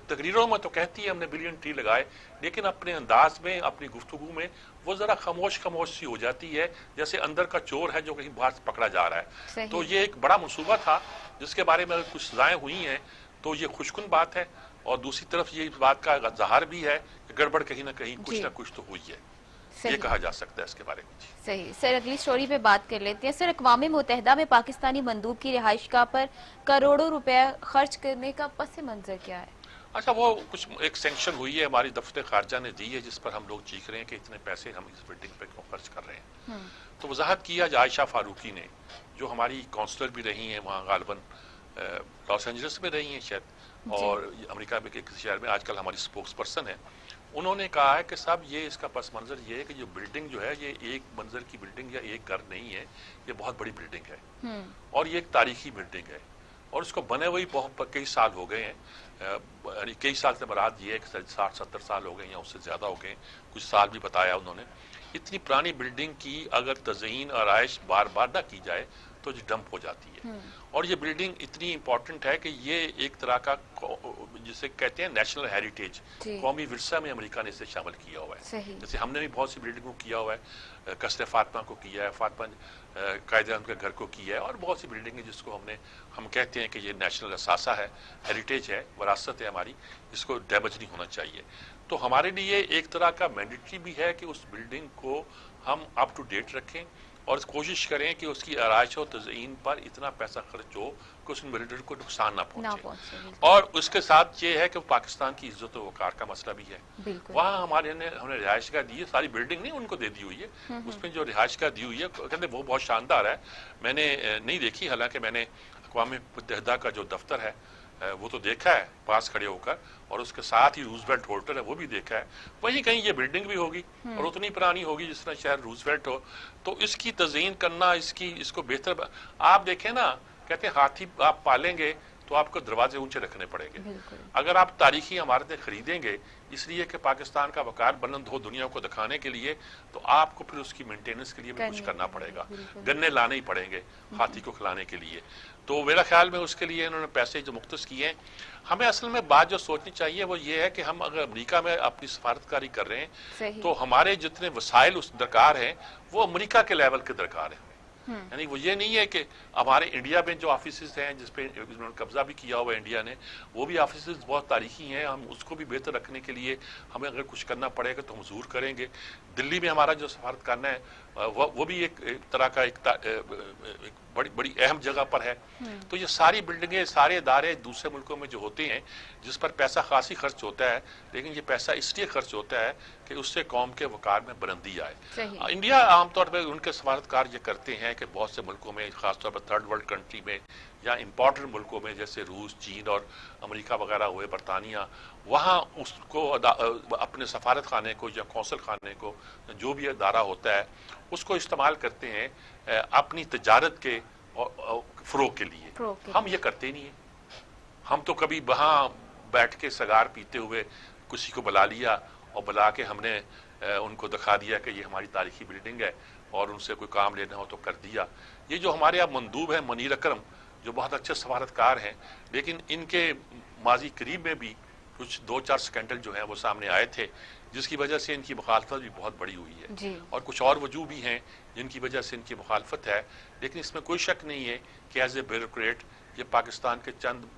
तकरीरों में तो कहती है हमने बिलियन ट्री लगाए, लेकिन अपने अंदाज में अपनी गुफ्तगू में वो जरा खामोश सी हो जाती है, जैसे अंदर का चोर है जो कहीं बाहर से पकड़ा जा रहा है। तो ये एक बड़ा मंसूबा था जिसके बारे में कुछ सजाएं हुई हैं, तो ये खुशकुन बात है। और दूसरी तरफ ये बात का ज़ाहिर भी है कि गड़बड़ कहीं ना कहीं कुछ ना कुछ तो हुई है, ये कहा जा सकता है इसके बारे में। सही। सर, अगली स्टोरी पे बात कर लेते हैं। सर, अक़वाम मुत्तहिदा में पाकिस्तानी मंदूब की रिहाइशगाह पर करोड़ों रुपए खर्च करने का पस मंजर क्या है? अच्छा, वो कुछ एक सैंक्शन हुई है, हमारी दफ्तर खारजा ने दी है, जिस पर हम लोग चीख रहे हैं कि इतने पैसे हम इस बिल्डिंग पे क्यों खर्च कर रहे हैं। तो वजाहत की आज आयशा फारूकी ने, जो हमारी काउंसलर भी रही हैं, वहाँ गालिबन लॉस एंजलिस में रही हैं शायद, और अमेरिका में किसी शहर में आजकल हमारी स्पोक्स पर्सन है। उन्होंने कहा है कि साहब ये इसका पस मंजर ये है कि जो बिल्डिंग जो है ये एक मंजर की बिल्डिंग या एक घर नहीं है, ये बहुत बड़ी बिल्डिंग है और ये एक तारीखी बिल्डिंग है और उसको बने हुए बहुत कई साल हो गए हैं। कई साल से मराद ये है कि 60-70 साल हो गए या उससे ज़्यादा हो गए, कुछ साल भी बताया उन्होंने। اتنی پرانی بلڈنگ کی اگر تزئین آرائش بار بار نہ کی جائے تو یہ ڈمپ ہو جاتی ہے. اور یہ بلڈنگ اتنی امپورٹنٹ ہے کہ یہ ایک طرح کا جسے کہتے ہیں نیشنل ہیریٹیج، قومی ورثہ میں امریکہ نے اسے شامل کیا ہوا ہے. جیسے ہم نے بھی بہت سی بلڈنگوں کو کیا ہوا ہے، قصر فاطمہ کو کیا ہے، فاطمہ قائد اعظم کے گھر کو کیا ہے، اور بہت سی بلڈنگیں جس کو ہم کہتے ہیں کہ یہ نیشنل اثاثہ ہے، ہیریٹیج ہے، وراثت ہے ہماری، اس کو ڈیمیج نہیں ہونا چاہیے. تو ہمارے لیے ایک طرح کا مینڈیٹری بھی ہے کہ اس بلڈنگ کو ہم اپ ٹو ڈیٹ رکھیں اور کوشش کریں کہ اس کی آرائش و تزئین پر اتنا پیسہ خرچ ہو کہ اس بلڈنگ کو نقصان نہ پہنچے. اور اس کے ساتھ یہ ہے کہ پاکستان کی عزت و وقار کا مسئلہ بھی ہے. وہاں ہم نے رہائش گاہ دی ہے، ساری بلڈنگ نہیں ان کو دے دی ہوئی ہے، اس میں جو رہائش گاہ دی ہوئی ہے کہتے وہ بہت شاندار ہے. میں نے نہیں دیکھی، حالانکہ میں نے اقوام متحدہ کا جو دفتر ہے وہ تو دیکھا ہے پاس کھڑے ہو کر، اور اس کے ساتھ ہی روزویلٹ ہوٹل ہے وہ بھی دیکھا ہے. وہیں کہیں یہ بلڈنگ بھی ہوگی اور اتنی پرانی ہوگی جس طرح شہر روزویلٹ ہو. تو اس کی تزئین کرنا، اس کو بہتر آپ دیکھیں نا، کہتے ہیں ہاتھی آپ پالیں گے تو آپ کو دروازے اونچے رکھنے پڑیں گے. اگر آپ تاریخی عمارتیں خریدیں گے اس لیے کہ پاکستان کا وقار بلند ہو دنیا کو دکھانے کے لیے، تو آپ کو پھر اس کی مینٹیننس کے لیے بھی کچھ کرنا پڑے گا. گنے لانے ہی پڑیں گے ہاتھی کو کھلانے کے لیے. تو میرا خیال میں اس کے لیے انہوں نے پیسے جو مختص کیے ہیں. ہمیں اصل میں بات جو سوچنی چاہیے وہ یہ ہے کہ ہم اگر امریکہ میں اپنی سفارتکاری کر رہے ہیں تو ہمارے جتنے وسائل اس درکار ہیں وہ امریکہ کے لیول کے درکار ہیں. یعنی وہ یہ نہیں ہے کہ ہمارے انڈیا میں جو آفیسز ہیں جس پہ انہوں نے قبضہ بھی کیا ہوا ہے انڈیا نے، وہ بھی آفیسز بہت تاریخی ہیں. ہم اس کو بھی بہتر رکھنے کے لیے ہمیں اگر کچھ کرنا پڑے گا تو ہم ضرور کریں گے. دلی میں ہمارا جو سفارت خانہ ہے وہ بھی ایک طرح کا ایک بڑی اہم جگہ پر ہے. تو یہ ساری بلڈنگیں، سارے ادارے دوسرے ملکوں میں جو ہوتے ہیں جس پر پیسہ خاصی خرچ ہوتا ہے، لیکن یہ پیسہ اس لیے خرچ ہوتا ہے کہ اس سے قوم کے وقار میں بلندی آئے. انڈیا عام طور پہ ان کے سفارتکار یہ کرتے ہیں کہ بہت سے ملکوں میں، خاص طور پر تھرڈ ورلڈ کنٹری میں یا امپورٹنٹ ملکوں میں جیسے روس، چین اور امریکہ وغیرہ ہوئے، برطانیہ، وہاں اس کو اپنے سفارت خانے کو یا قونصل خانے کو جو بھی ادارہ ہوتا ہے اس کو استعمال کرتے ہیں اپنی تجارت کے فروغ کے لیے. ہم یہ کرتے نہیں ہیں. ہم تو کبھی وہاں بیٹھ کے سگار پیتے ہوئے کسی کو بلا لیا اور بلا کے ہم نے ان کو دکھا دیا کہ یہ ہماری تاریخی بلڈنگ ہے اور ان سے کوئی کام لینا ہو تو کر دیا. یہ جو ہمارے یہاں مندوب ہیں منیر اکرم، جو بہت اچھے سفارتکار ہیں، لیکن ان کے ماضی قریب میں بھی کچھ 2-4 سکینڈل جو ہیں وہ سامنے آئے تھے جس کی وجہ سے ان کی مخالفت بھی بہت بڑی ہوئی ہے. اور کچھ اور وجوہ بھی ہیں جن کی وجہ سے ان کی مخالفت ہے. لیکن اس میں کوئی شک نہیں ہے کہ ایز اے بیوروکریٹ یہ پاکستان کے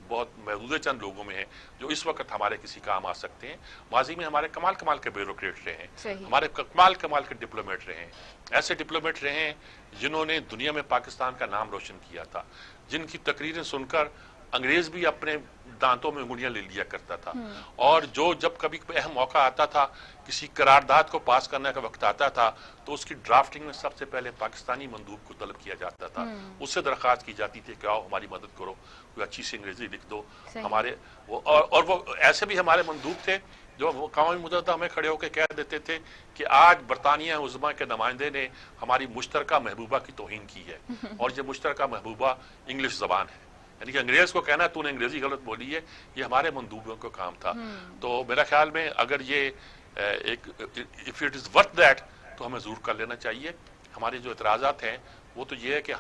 بہت محدود چند لوگوں میں ہیں جو اس وقت ہمارے کسی کام آ سکتے ہیں. ماضی میں ہمارے کمال کے بیوروکریٹ رہے ہیں، ہمارے کمال کے ڈپلومیٹ رہے ہیں. ایسے ڈپلومیٹ رہے ہیں جنہوں نے دنیا میں پاکستان کا نام روشن کیا تھا، جن کی تقریریں سن کر انگریز بھی اپنے دانتوں میں انگلیاں لے لیا کرتا تھا. اور جو جب کبھی اہم موقع آتا تھا، کسی قرارداد کو پاس کرنے کا وقت آتا تھا تو اس کی ڈرافٹنگ میں سب سے پہلے پاکستانی مندوب کو طلب کیا جاتا تھا. اس سے درخواست کی جاتی تھی کہ آؤ ہماری مدد کرو، کوئی اچھی سی انگریزی لکھ دو ہمارے. اور وہ ایسے بھی ہمارے مندوب تھے جو اقوام متحدہ ہمیں کھڑے ہو کے کہہ دیتے تھے کہ آج برطانیہ عظمیٰ کے نمائندے نے ہماری مشترکہ محبوبہ کی توہین کی ہے، اور یہ مشترکہ محبوبہ انگلش زبان ہے. یعنی کہ انگریز کو کہنا تو نے انگریزی غلط بولی ہے، یہ ہمارے مندوبوں کا کام تھا. تو میرا خیال میں اگر یہ if it is worth that تو ہمیں ضرور کر لینا چاہیے. ہمارے جو اعتراضات ہیں وہ تو یہ ہے کہ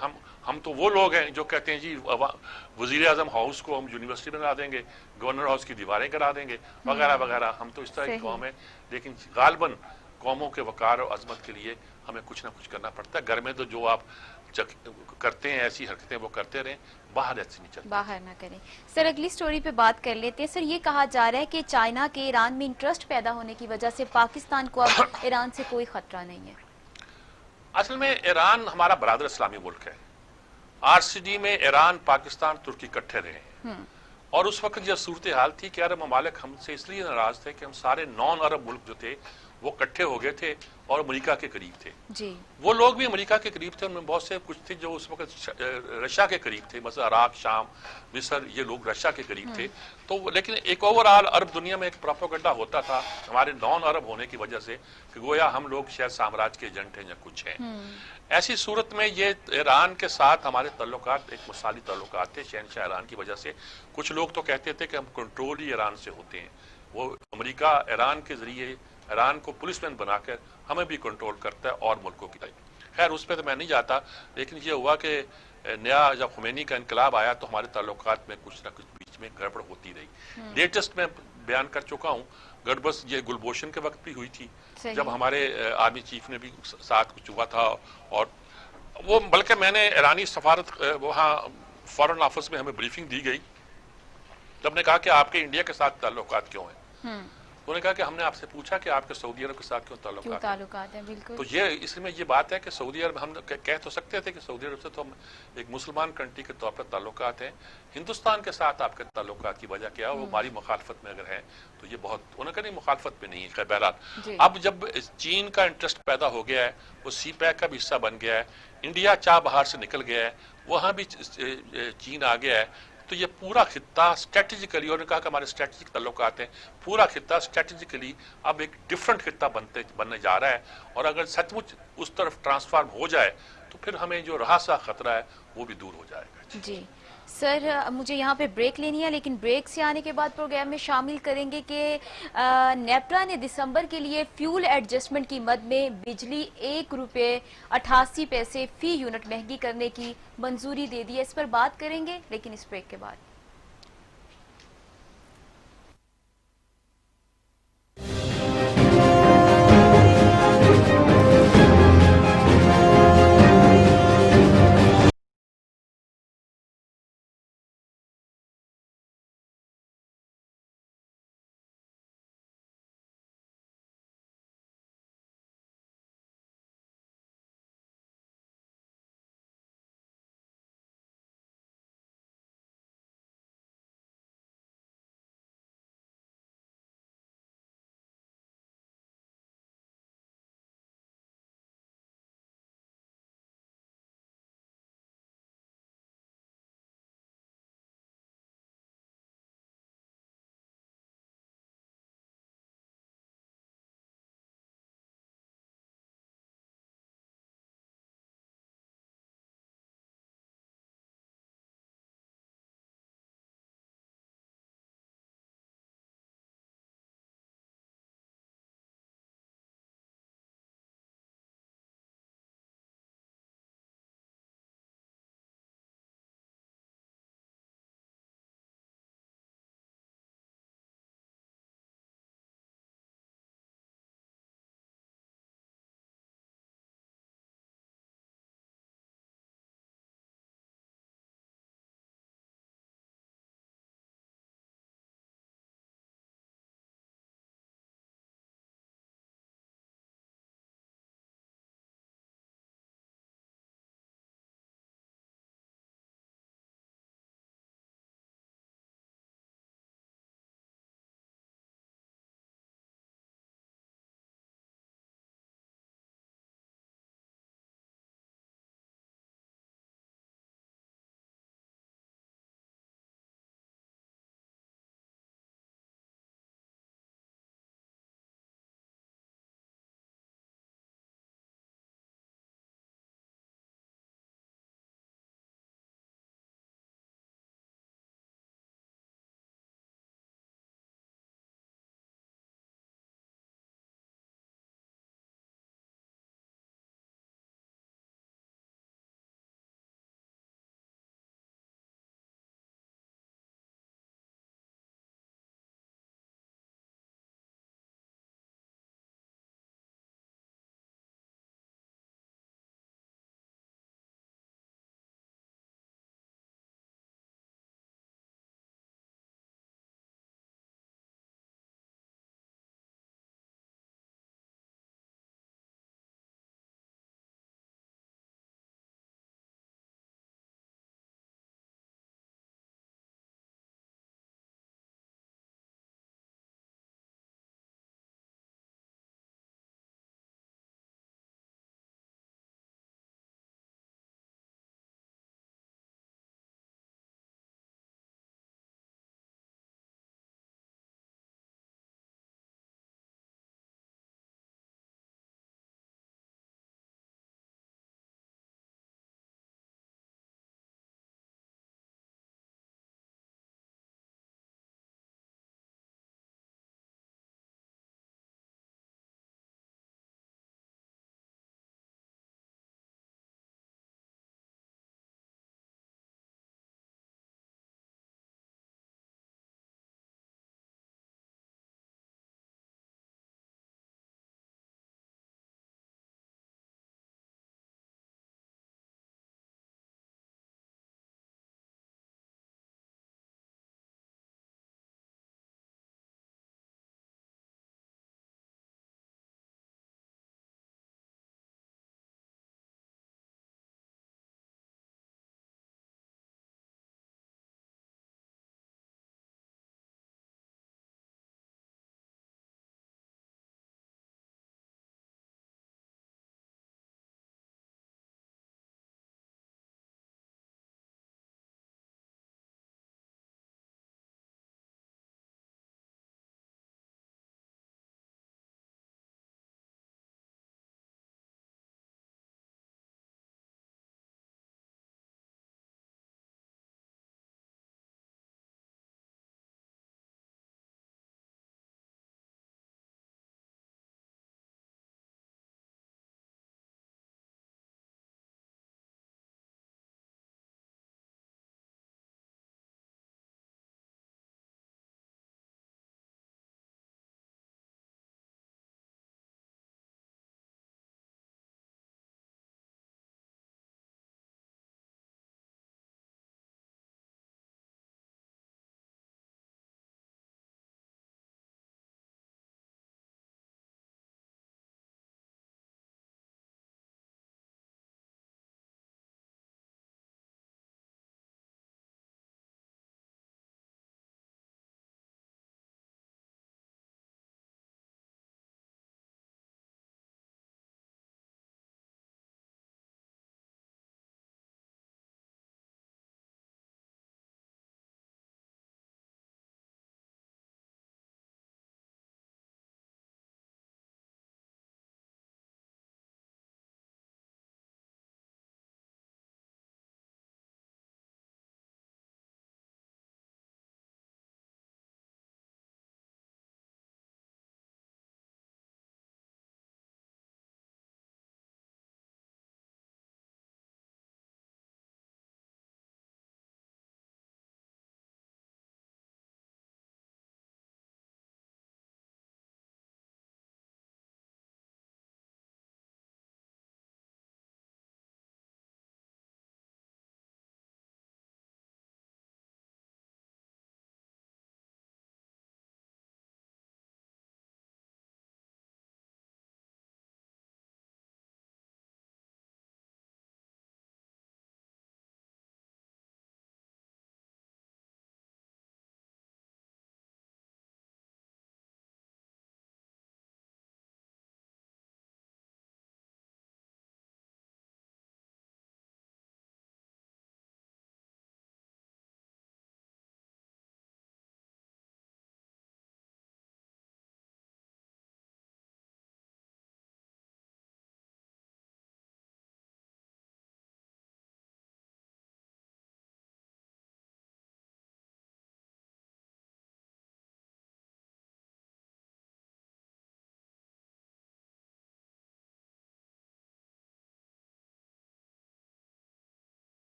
ہم تو وہ لوگ ہیں جو کہتے ہیں جی وزیر اعظم ہاؤس کو ہم یونیورسٹی بنا دیں گے، گورنر ہاؤس کی دیواریں کرا دیں گے وغیرہ وغیرہ. ہم تو اس طرح کی قوم ہے، لیکن غالباً قوموں کے وقار اور عظمت کے لیے ہمیں کچھ نہ کچھ کرنا پڑتا ہے. گھر میں تو جو آپ کرتے ہیں ایسی حرکتیں وہ کرتے رہیں، باہر ایسی نہیں چلتی. باہر نہ کریں. سر اگلی سٹوری پہ بات کر لیتے ہیں. سر یہ کہا جا رہا ہے کہ چائنا کے ایران میں انٹرسٹ پیدا ہونے کی وجہ سے پاکستان کو اب ایران سے کوئی خطرہ نہیں ہے. اصل میں ایران ہمارا برادر اسلامی ملک ہے. RCD میں ایران، پاکستان، ترکی اکٹھے رہے ہیں. اور اس وقت یہ صورتحال تھی کہ عرب ممالک ہم سے اس لیے ناراض تھے کہ ہم سارے نان عرب ملک جو تھے وہ اکٹھے ہو گئے تھے اور امریکہ کے قریب تھے. وہ لوگ بھی امریکہ کے قریب تھے، ان میں بہت سے کچھ تھے جو اس وقت رشیا کے قریب تھے، مثلا عراق، شام، مصر، یہ لوگ رشیا کے قریب تھے. تو لیکن ایک اوورآل عرب دنیا میں ایک پروپیگنڈا ہوتا تھا ہمارے نان عرب ہونے کی وجہ سے کہ گویا ہم لوگ شاید سامراج کے ایجنٹ ہیں یا کچھ ہیں. ایسی صورت میں یہ ایران کے ساتھ ہمارے تعلقات ایک مثالی تعلقات تھے شہنشاہ ایران کی وجہ سے. کچھ لوگ تو کہتے تھے کہ ہم کنٹرول ہی ایران سے ہوتے ہیں. وہ امریکہ ایران کے ذریعے ایران کو پولیس مین بنا کر ہمیں بھی کنٹرول کرتا ہے اور ملکوں کی. خیر اس پہ تو میں نہیں جاتا، لیکن یہ ہوا کہ نیا جب خمینی کا انقلاب آیا تو ہمارے تعلقات میں کچھ نہ کچھ بیچ میں گڑبڑ ہوتی رہی. لیٹسٹ میں بیان کر چکا ہوں، گڑبڑ یہ گلبھوشن کے وقت بھی ہوئی تھی، جب ہمارے آرمی چیف نے بھی ساتھ کچھ ہوا تھا. اور وہ بلکہ میں نے ایرانی سفارت وہاں فارن آفس میں ہمیں بریفنگ دی گئی، جب نے کہا کہ آپ کے انڈیا کے ساتھ تعلقات کیوں ہیں. انہوں نے کہا کہ ہم نے آپ سے پوچھا کہ آپ کے سعودی عرب کے ساتھ کیوں تعلقات ہیں. بالکل. تو یہ اس میں یہ بات ہے کہ سعودی عرب ہم کہہ تو سکتے تھے کہ سعودی عرب سے تو ہم ایک مسلمان کنٹری کے طور پر تعلقات ہیں، ہندوستان کے ساتھ آپ کے تعلقات کی وجہ کیا، اور وہ ہماری مخالفت میں اگر ہے تو یہ بہت، انہوں نے کہا نہیں مخالفت میں نہیں ہے. خیر بہرحال اب جب چین کا انٹرسٹ پیدا ہو گیا ہے، وہ سی پیک کا بھی حصہ بن گیا ہے، انڈیا چاہ بہار سے نکل گیا ہے، وہاں بھی چین آ گیا ہے، تو یہ پورا خطہ اسٹریٹجیکلی، انہوں نے کہا کہ ہمارے اسٹریٹجک تعلقات ہیں، پورا خطہ اسٹریٹجیکلی اب ایک ڈفرنٹ خطہ بننے جا رہا ہے. اور اگر سچ مچ اس طرف ٹرانسفارم ہو جائے تو پھر ہمیں جو رہا سا خطرہ ہے وہ بھی دور ہو جائے گا. جی سر، مجھے یہاں پہ بریک لینی ہے، لیکن بریک سے آنے کے بعد پروگرام میں شامل کریں گے کہ نیپٹا نے دسمبر کے لیے فیول ایڈجسٹمنٹ کی مد میں بجلی 1 روپے 88 پیسے فی یونٹ مہنگی کرنے کی منظوری دے دی ہے. اس پر بات کریں گے لیکن اس بریک کے بعد.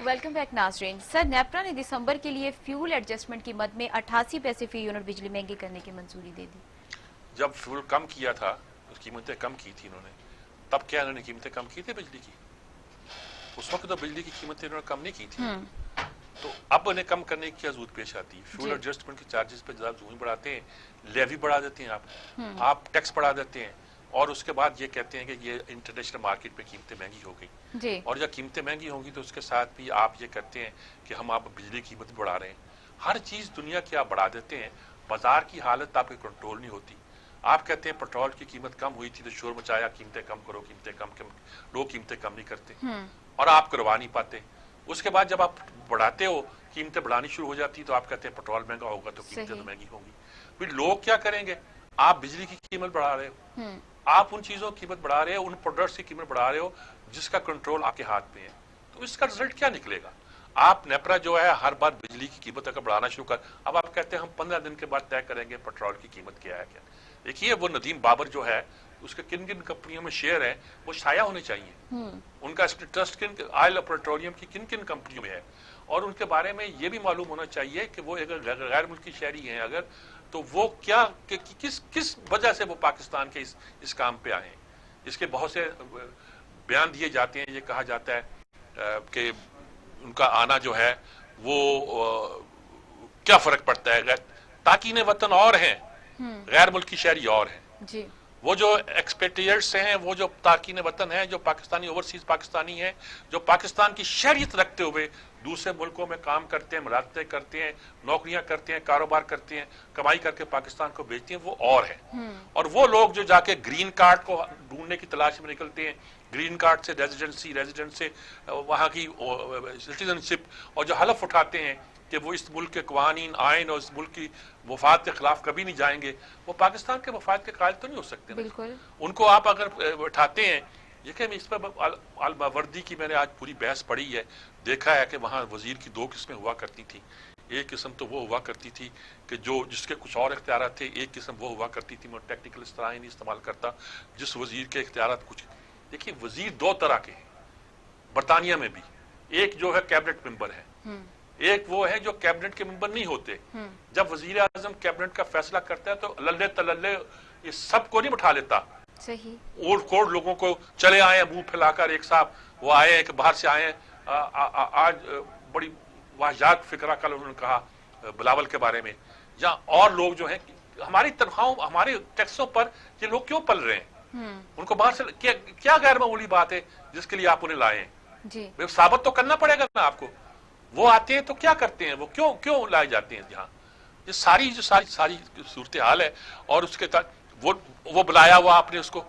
वेलकम बैक नाजरीन। सर, नेपरा ने दिसंबर के लिए फ्यूल एडजस्टमेंट की मद में 88 पैसे फी यूनिट बिजली महंगी करने की मंजूरी दे दी। जब फ्यूल कम किया था, कीमतें कम की थी इन्होंने, तब क्या इन्होंने कीमतें कम की थी बिजली की? उस वक्त तो बिजली की कीमतें इन्होंने कम नहीं की थी। तो अब इन्हें कम करने की क्या जरूरत पेश आती है? फ्यूल एडजस्टमेंट के चार्जेस पे जब जूं बढ़ाते हैं, लेवी बढ़ा देते हैं, आप टैक्स बढ़ा देते हैं, और उसके बाद ये कहते हैं कि ये इंटरनेशनल मार्केट में कीमतें महंगी हो गई। और जब कीमतें महंगी होंगी तो उसके साथ भी आप ये करते हैं कि हम आप बिजली की कीमत बढ़ा रहे हैं। हर चीज दुनिया की आप बढ़ा देते हैं, बाजार की हालत आपकी कंट्रोल नहीं होती। आप कहते हैं पेट्रोल की कीमत कम हुई थी तो शोर मचाया, कीमतें कम करो, कीमतें कम। लोग कीमतें कम नहीं करते और आप करवा नहीं पाते। उसके बाद जब आप बढ़ाते हो, कीमतें बढ़ानी शुरू हो जाती तो आप कहते हैं पेट्रोल महंगा होगा तो कीमतें तो महंगी होंगी। फिर लोग क्या करेंगे? आप बिजली की कीमत बढ़ा रहे हो, आप उन चीजों की कीमत बढ़ा रहे हो, उन प्रोडक्ट्स की कीमत बढ़ा रहे हो जिसका कंट्रोल आपके हाथ में है। तो इसका रिजल्ट क्या निकलेगा? आप नेपरा जो है हर बार बिजली की कीमत अगर बढ़ाना शुरू कर, अब आप कहते हैं हम 15 दिन के बाद तय करेंगे पेट्रोल की कीमत क्या है। क्या देखिए, वो नदीम बाबर जो है उसके किन किन कंपनियों में शेयर है वो शाया होने चाहिए। उनका ट्रस्ट किन ऑयल और पेट्रोलियम की किन किन कंपनियों में है, और उनके बारे में ये भी मालूम होना चाहिए कि वो अगर गैर मुल्की शहरी हैं अगर, तो वो क्या किस वजह से वो पाकिस्तान के इस काम पे आए। इसके बहुत से बयान दिए जाते हैं। ये कहा जाता है कि उनका आना जो है वो क्या फर्क पड़ता है, ताकीन वतन और हैं, गैर मुल्की शहरी और हैं जी। वो जो एक्सपेट्रिएट्स हैं, वो जो तारकीन वतन हैं, जो पाकिस्तानी ओवरसीज पाकिस्तानी हैं, जो पाकिस्तान की शहरियत रखते हुए दूसरे मुल्कों में काम करते हैं, मुलाकातें करते हैं, नौकरियां करते हैं, कारोबार करते हैं, कमाई करके पाकिस्तान को बेचते हैं, वो और है। और वो लोग जो जाके ग्रीन कार्ड को ढूंढने की तलाश में निकलते हैं, ग्रीन कार्ड से रेजिडेंट से वहां की सिटीजनशिप, और जो हलफ उठाते हैं कि वो इस मुल्क के कवानीन आइन और इस मुल्क की वफाद के खिलाफ कभी नहीं जाएंगे, वो पाकिस्तान के वफाद के कायल तो नहीं हो सकते। बिल्कुल। उनको आप अगर उठाते हैं, ये कि इस पर अल-मावर्दी की मैंने आज पूरी बहस पढ़ी है, देखा है कि वहाँ वजीर की 2 किस्में हुआ करती थी। एक किस्म तो वो हुआ करती थी कि जो जिसके कुछ और इख्तियार थे, एक किस्म वो हुआ करती थी, मैं टेक्निकल इस्तेलाह नहीं इस्तेमाल करता, जिस वजीर के इख्तियार कुछ। देखिए, वजीर 2 तरह के हैं बरतानिया में भी। एक जो है कैबिनेट मेंबर है, एक वो है जो कैबिनेट के मेंबर नहीं होते। जब वजीर आजम कैबिनेट का फैसला करता है तो लल्ले तलल्ले ये सबको नहीं बिठा लेता। सही। ओल्ड कोड लोगों को चले आए मुंह फैलाकर, एक साहब वो आए हैं कि बाहर से आए हैं, आज बड़ी वाहियात फिक्रा कल उन्होंने कहा बिलावल के बारे में, या और लोग जो हैं हमारी तनख्वाहों हमारे टैक्सों पर ये लोग क्यों पल रहे हैं? उनको बाहर से क्या गैर मामूली बात है जिसके लिए आप उन्हें लाए हैं? साबित तो करना पड़ेगा ना आपको। वो आते हैं तो क्या करते हैं, वो क्यों लाए जाते हैं यहाँ? ये सारी सूरत हाल है। और उसके तक वो बुलाया हुआ आपने उसको,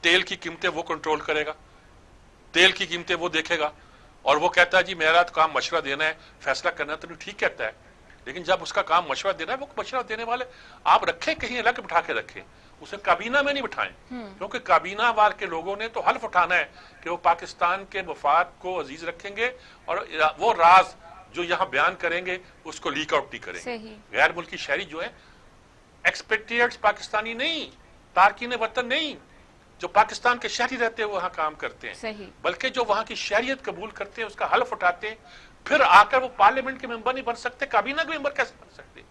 तेल की कीमतें वो कंट्रोल करेगा, तेल की कीमतें वो देखेगा, और वो कहता है जी मेरा तो काम मशवरा देना है, फैसला करना है, तो ठीक कहता है। लेकिन जब उसका काम मशवरा देना है, वो मशवरा देने वाले आप रखें कहीं अलग बिठा के रखें, उसे काबीना में नहीं बिठाएं। क्योंकि काबीना वाल के लोगों ने तो हल्फ उठाना है कि वो पाकिस्तान के मफाद को अजीज रखेंगे और वो राज जो यहाँ बयान करेंगे उसको लीक आउट नहीं करेंगे। गैर मुल्की शहरी जो है, एक्सपेट्रिएट्स पाकिस्तानी नहीं, तारकीन वतन नहीं, जो पाकिस्तान के शहरी रहते हैं वहां काम करते हैं, बल्कि जो वहां की शहरियत कबूल करते हैं, उसका हल्फ उठाते हैं, फिर आकर वो पार्लियामेंट के मेंबर नहीं बन सकते, काबीना के मेंबर कैसे बन सकते?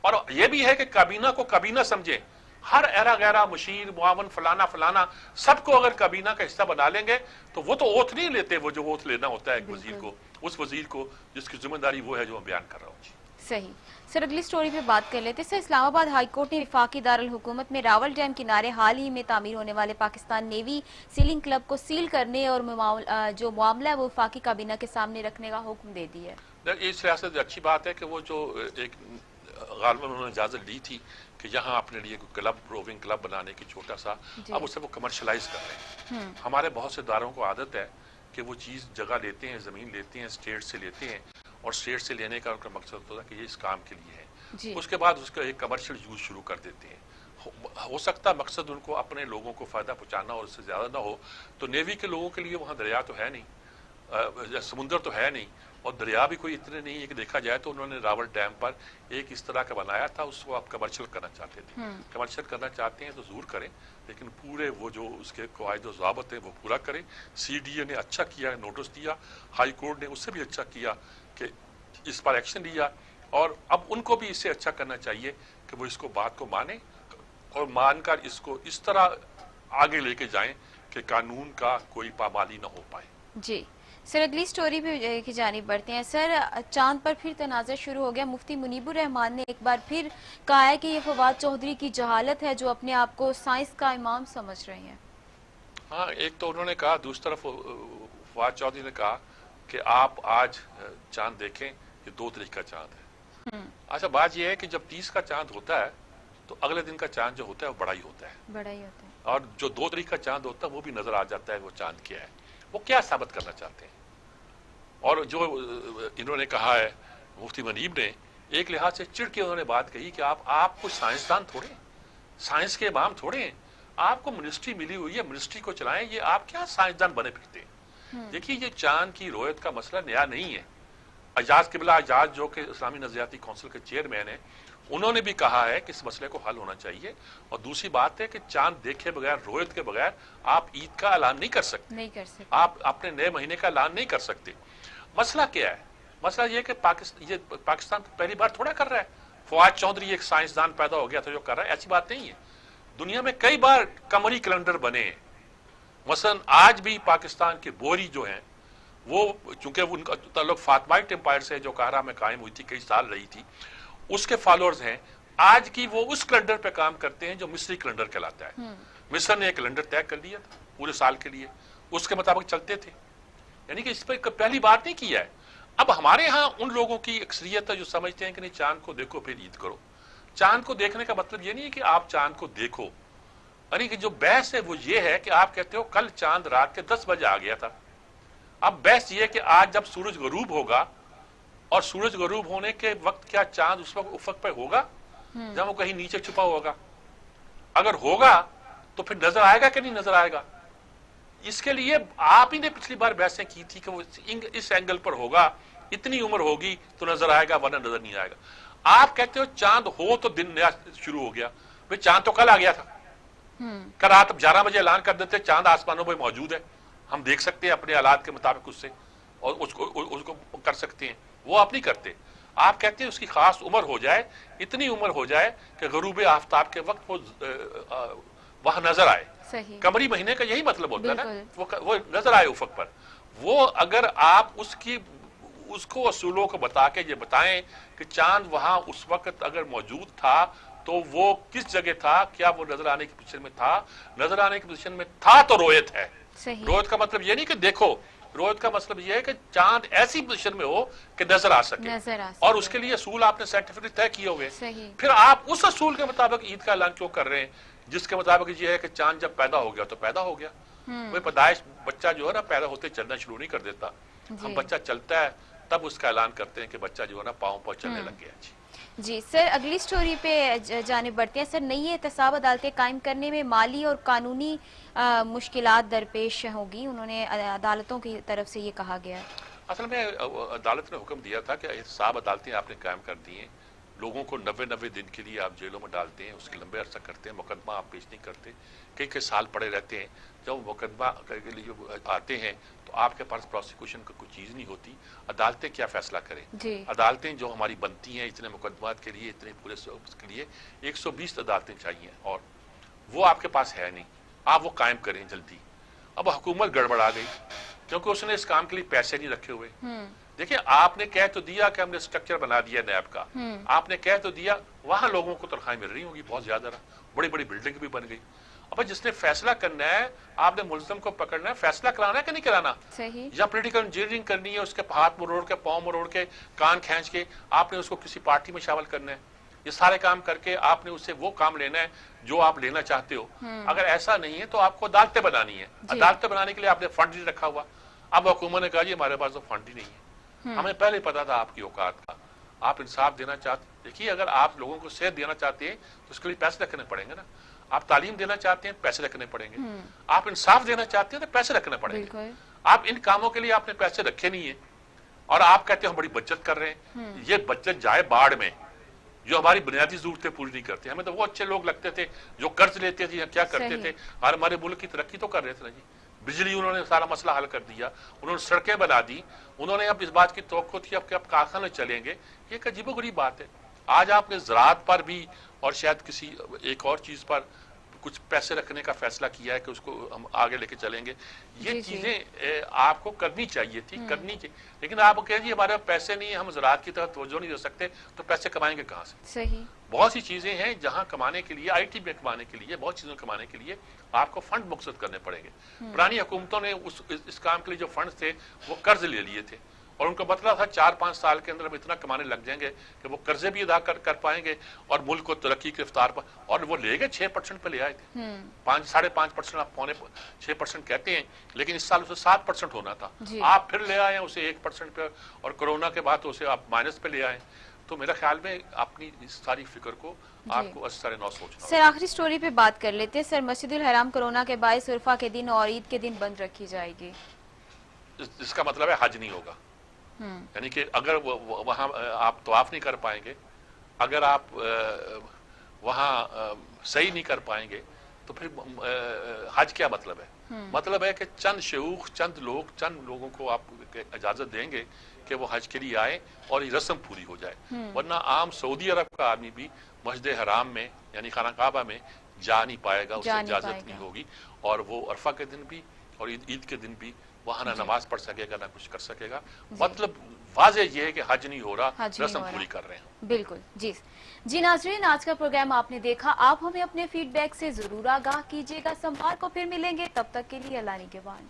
और ये भी है कि काबीना को काबीना समझे, हर एरा गैरा मुशीर मुआवन फलाना फलाना सबको अगर काबीना का हिस्सा बना लेंगे तो वो तो ओथ नहीं लेते, वो जो ओथ लेना होता है एक वजीर को, उस वजीर को जिसकी जिम्मेदारी वो है जो मैं बयान कर रहा हूँ। सही। सर, अगली स्टोरी पे बात कर लेते हैं। सर, इस्लामाबाद हाई कोर्ट ने वफाकी दारुल हुकूमत में रावल डैम किनारे हाल ही में तामीर होने वाले पाकिस्तान नेवी सीलिंग क्लब को सील करने और जो मामला है वो वफाकी काबीना के सामने रखने का हुक्म दे दिया है। इस सियासत से अच्छी बात है कि वो जो एक गालिबन उन्होंने इजाजत ली थी कि यहाँ अपने लिए क्लब, रोविंग क्लब बनाने की छोटा सा, अब उसे वो कमर्शलाइज कर रहे हैं। हमारे बहुत से दारों को आदत है कि वो चीज़ जगह लेते हैं, ज़मीन लेते हैं, स्टेट से लेते हैं, और स्टेट से लेने का उनका मकसद होता है कि ये इस काम के लिए है, उसके बाद उसका एक कमर्शियल यूज शुरू कर देते हैं। हो सकता है मकसद उनको अपने लोगों को फायदा पहुंचाना और उससे ज्यादा ना हो। तो नेवी के लोगों के लिए वहां दरिया तो है नहीं, समुंदर तो है नहीं और दरिया भी कोई इतने नहीं है कि देखा जाए तो उन्होंने रावल डैम पर एक इस तरह का बनाया था, उसको आप कमर्शियल करना चाहते थे। कमर्शियल करना चाहते हैं तो जरूर करें, लेकिन पूरे वो जो उसके कायदे ज़ाबत हैं वो पूरा करें। CDA ने अच्छा किया, नोटिस दिया, हाई कोर्ट ने उससे भी अच्छा किया कि इस पर एक्शन लिया, और अब उनको भी इससे अच्छा करना चाहिए कि वो इसको बात को माने और मानकर इसको इस तरह आगे लेके जाएं कि कानून का कोई पामाली ना हो पाए। जी सर, अगली स्टोरी भी की जानिब बढ़ते हैं। सर, चांद पर फिर तनाज़ा शुरू हो गया। मुफ्ती मुनीबुर रहमान ने एक बार फिर कहा है कि ये फवाद चौधरी की जहालत है जो अपने आप को साइंस का इमाम समझ रहे हैं। हाँ, एक तो उन्होंने कहा, दूसरी तरफ फवाद चौधरी ने कहा कि आप आज चांद देखें, ये 2 तारीख का चांद है। अच्छा, बात यह है कि जब 30 का चांद होता है तो अगले दिन का चांद जो होता है वो बड़ा ही होता है, बड़ा ही होता है, और जो 2 तारीख का चांद होता है वो भी नजर आ जाता है वो चांद क्या है, वो क्या साबित करना चाहते हैं। और जो इन्होंने कहा है मुफ्ती मुनीब ने, एक लिहाज से चिढ़ के उन्होंने बात कही कि आप कुछ साइंसदान थोड़े, साइंस के इमाम थोड़े हैं, आपको मिनिस्ट्री मिली हुई है, मिनिस्ट्री को चलाएं, ये आप क्या साइंसदान बने फिरते हैं। देखिए, ये चांद की रोयत का मसला नया नहीं है। एजाज किबला एजाज जो कि इस्लामी नजरियाती काउंसिल के चेयरमैन हैं, उन्होंने भी कहा है कि इस मसले को हल होना चाहिए। और दूसरी बात है कि चांद देखे बगैर, रोयत के बगैर आप ईद का ऐलान नहीं कर सकते, आप अपने नए महीने का ऐलान नहीं कर सकते। मसला क्या है? मसला ये कि पाकिस्तान पहली बार थोड़ा कर रहा है। फवाद चौधरी एक साइंसदान पैदा हो गया था जो कर रहा है, ऐसी बात नहीं है। दुनिया में कई बार कमरी कैलेंडर बने हैं। मसलन आज भी पाकिस्तान के बोरी जो हैं, वो चूंकि उनका ताल्लुक फातमाइट एम्पायर से जो कायरा में कायम हुई थी, कई साल रही थी, उसके फॉलोअर्स हैं। आज की वो उस कैलेंडर पे काम करते हैं जो मिस्री कैलेंडर कहलाता है। मिस्र ने एक कैलेंडर तय कर लिया था पूरे साल के लिए, उसके मुताबिक चलते थे, यानी कि इस पर पहली बात नहीं किया है। अब हमारे यहाँ उन लोगों की अक्सरियत है जो समझते हैं कि नहीं, चांद को देखो फिर ईद करो। चांद को देखने का मतलब ये नहीं है कि आप चांद को देखो, यानी कि जो बहस है वो ये है कि आप कहते हो कल चांद रात के 10 बजे आ गया था। अब बहस ये है कि आज जब सूरज गरूब होगा, और सूरज गरूब होने के वक्त क्या चांद उस वक्त उफक पे होगा जब वो कहीं नीचे छुपा होगा? अगर होगा तो फिर नजर आएगा कि नहीं नजर आएगा? इसके लिए आप ही ने पिछली बार बहसें की थी कि वो इस एंगल पर होगा, इतनी उम्र होगी तो नजर आएगा, वरना नजर नहीं आएगा। आप कहते हो चांद हो तो दिन नया शुरू हो गया। भाई चांद तो कल आ गया था, कल रात 11 बजे ऐलान कर देते चांद आसमानों में मौजूद है, हम देख सकते हैं अपने हालात के मुताबिक उससे, और उसको कर सकते हैं। वो आप नहीं करते। आप कहते हैं उसकी खास उम्र हो जाए, इतनी उम्र हो जाए कि गरूब आफ्ताब के वक्त वो वहां नजर आए। कमरी महीने का यही मतलब होता है ना, वो नजर आए उफक पर। वो अगर आप उसको असूलों को बता के ये बताएं कि चांद वहां उस वक्त अगर मौजूद था तो वो किस जगह था, क्या वो नजर आने की पोजीशन में था? नजर आने की पोजीशन में था तो रोयत है। रोयत का मतलब ये नहीं कि देखो, रोयत का मतलब ये है कि चांद ऐसी पोजीशन में हो कि नजर आ सके, और उसके लिए असूल आपने साइंटिफिकली तय किए हुए। फिर आप उस असूल के मुताबिक ईद का ऐलान क्यों कर रहे हैं, जिसके मुताबिक ये है कि चांद जब पैदा हो गया तो पैदा हो गया। वही पैदाइश, बच्चा जो है ना पैदा होते चलना शुरू नहीं कर देता, हम बच्चा चलता है तब उसका ऐलान करते हैं कि बच्चा जो है ना पाँव पर चलने लग गया। जी सर, अगली स्टोरी पे जाने बढ़ते हैं। सर, नई एहतसाब अदालतें कायम करने में माली और कानूनी मुश्किलात दरपेश होगी, उन्होंने अदालतों की तरफ से ये कहा गया है। असल में अदालत ने हुक्म दिया था कि एहतसाब अदालतें आपने कायम कर दी हैं, लोगों को 90 दिन के लिए आप जेलों में डालते हैं, उसके लंबे अरसा करते हैं, मुकदमा आप पेश नहीं करते, कई साल पड़े रहते हैं। जब मुकदमा के लिए आते हैं तो आपके पास प्रोसिक्यूशन का कोई चीज़ नहीं होती, अदालतें क्या फैसला करें? अदालतें जो हमारी बनती हैं इतने मुकदमात के लिए, इतने पूरे के लिए 120 अदालतें चाहिए, और वो आपके पास है नहीं। आप वो कायम करें जल्दी। अब हुकूमत गड़बड़ा गई क्योंकि उसने इस काम के लिए पैसे नहीं रखे हुए। देखिए, आपने कह तो दिया कि हमने स्ट्रक्चर बना दिया नैब का, आपने कह तो दिया, वहां लोगों को तनख्वाही मिल रही होगी बहुत ज्यादा, बड़ी बड़ी बिल्डिंग भी बन गई। अब जिसने फैसला करना है, आपने मुल्ज़िम को पकड़ना है, फैसला कराना है कि नहीं कराना, या पॉलिटिकल इंजीनियरिंग करनी है, उसके हाथ मरोड़ के, पाँव मरोड़ के, कान खींच के आपने उसको किसी पार्टी में शामिल करना है। ये सारे काम करके आपने उससे वो काम लेना है जो आप लेना चाहते हो। अगर ऐसा नहीं है तो आपको अदालतें बनानी है। अदालतें बनाने के लिए आपने फंड नहीं रखा हुआ। अब हुकूमत ने कहा जी हमारे पास तो फंड ही नहीं है। हमें पहले पता था आपकी औकात का, आप इंसाफ देना चाहते। देखिए, अगर आप लोगों को सेहत देना चाहते हैं तो उसके लिए पैसे रखने पड़ेंगे ना। आप तालीम देना चाहते हैं, पैसे रखने पड़ेंगे। आप इंसाफ देना चाहते हैं तो पैसे रखने पड़ेंगे। آپ ان کاموں کے لیے آپ نے پیسے رکھے نہیں ہیں اور آپ کہتے ہیں ہم بڑی بچت کر رہے ہیں. یہ بچت جائے باڑ میں جو ہماری بنیادی ضرورتیں پوری نہیں کرتے. ہمیں تو وہ اچھے لوگ لگتے تھے جو قرض لیتے تھے یا کیا کرتے تھے, اور ہمارے ملک کی ترقی تو کر رہے تھے نا جی. بجلی انہوں نے سارا مسئلہ حل کر دیا, انہوں نے سڑکیں بنا دی, انہوں نے اب اس بات کی توقع تھی اب کہ اب کارخانے چلیں گے. یہ ایک عجیب و غریب بات ہے. آج آپ نے زراعت پر بھی اور شاید کسی ایک اور چیز پر کچھ پیسے رکھنے کا فیصلہ کیا ہے کہ اس کو ہم آگے لے کے چلیں گے. یہ چیزیں آپ کو کرنی چاہیے تھی, کرنی چاہیے, لیکن آپ کہیں جی ہمارے پیسے نہیں ہیں, ہم زراعت کی طرف توجہ نہیں دے سکتے, تو پیسے کمائیں گے کہاں سے؟ صحیح. بہت سی چیزیں ہیں جہاں کمانے کے لیے, آئی ٹی میں کمانے کے لیے, بہت چیزوں کمانے کے لیے آپ کو فنڈ مقصد کرنے پڑیں گے. پرانی حکومتوں نے اس کام کے لیے جو فنڈ تھے وہ قرض لے لیے تھے, اور ان کا مطلب تھا 4-5 سال کے اندر ہم اتنا کمانے لگ جائیں گے کہ وہ قرضے بھی ادا کر پائیں گے اور ملک کو ترقی کی رفتار پر, اور وہ لے گئے 6% پہ لے آئے تھے. 5.5%, آپ 6% کہتے ہیں, لیکن اس سال اسے 7% ہونا تھا. آپ پھر لے آئے اسے 1% پہ, اور کورونا کے بعد اسے آپ مائنس پہ لے آئے. تو میرا خیال میں اپنی اس ساری فکر کو آپ کو سر نو سوچنا. سر آخری سٹوری پہ بات کر لیتے ہیں. سر مسجد الحرام کورونا کے باعث عرفہ کے دن اور عید کے دن بند رکھی جائے گی. اس کا مطلب ہے حج نہیں ہوگا. یعنی کہ اگر وہاں آپ طواف نہیں کر پائیں گے, اگر آپ وہاں صحیح نہیں کر پائیں گے, تو پھر حج کیا مطلب ہے؟ مطلب ہے کہ چند شیوخ, چند لوگوں کو آپ اجازت دیں گے کہ وہ حج کے لیے آئیں اور یہ رسم پوری ہو جائے. ورنہ عام سعودی عرب کا آدمی بھی مسجد حرام میں یعنی خانہ کعبہ میں جا نہیں پائے گا, اسے اجازت نہیں ہوگی, اور وہ عرفہ کے دن بھی اور عید کے دن بھی وہاں نہ نماز پڑھ سکے گا نہ کچھ کر سکے گا. مطلب واضح یہ ہے کہ حج نہیں ہو رہا, رسم پوری کر رہے ہیں. بالکل. جی ناظرین, آج کا پروگرام آپ نے دیکھا. آپ ہمیں اپنے فیڈ بیک سے ضرور آگاہ کیجیے گا. سوموار کو پھر ملیں گے, تب تک کے لیے اللہ نگہبان.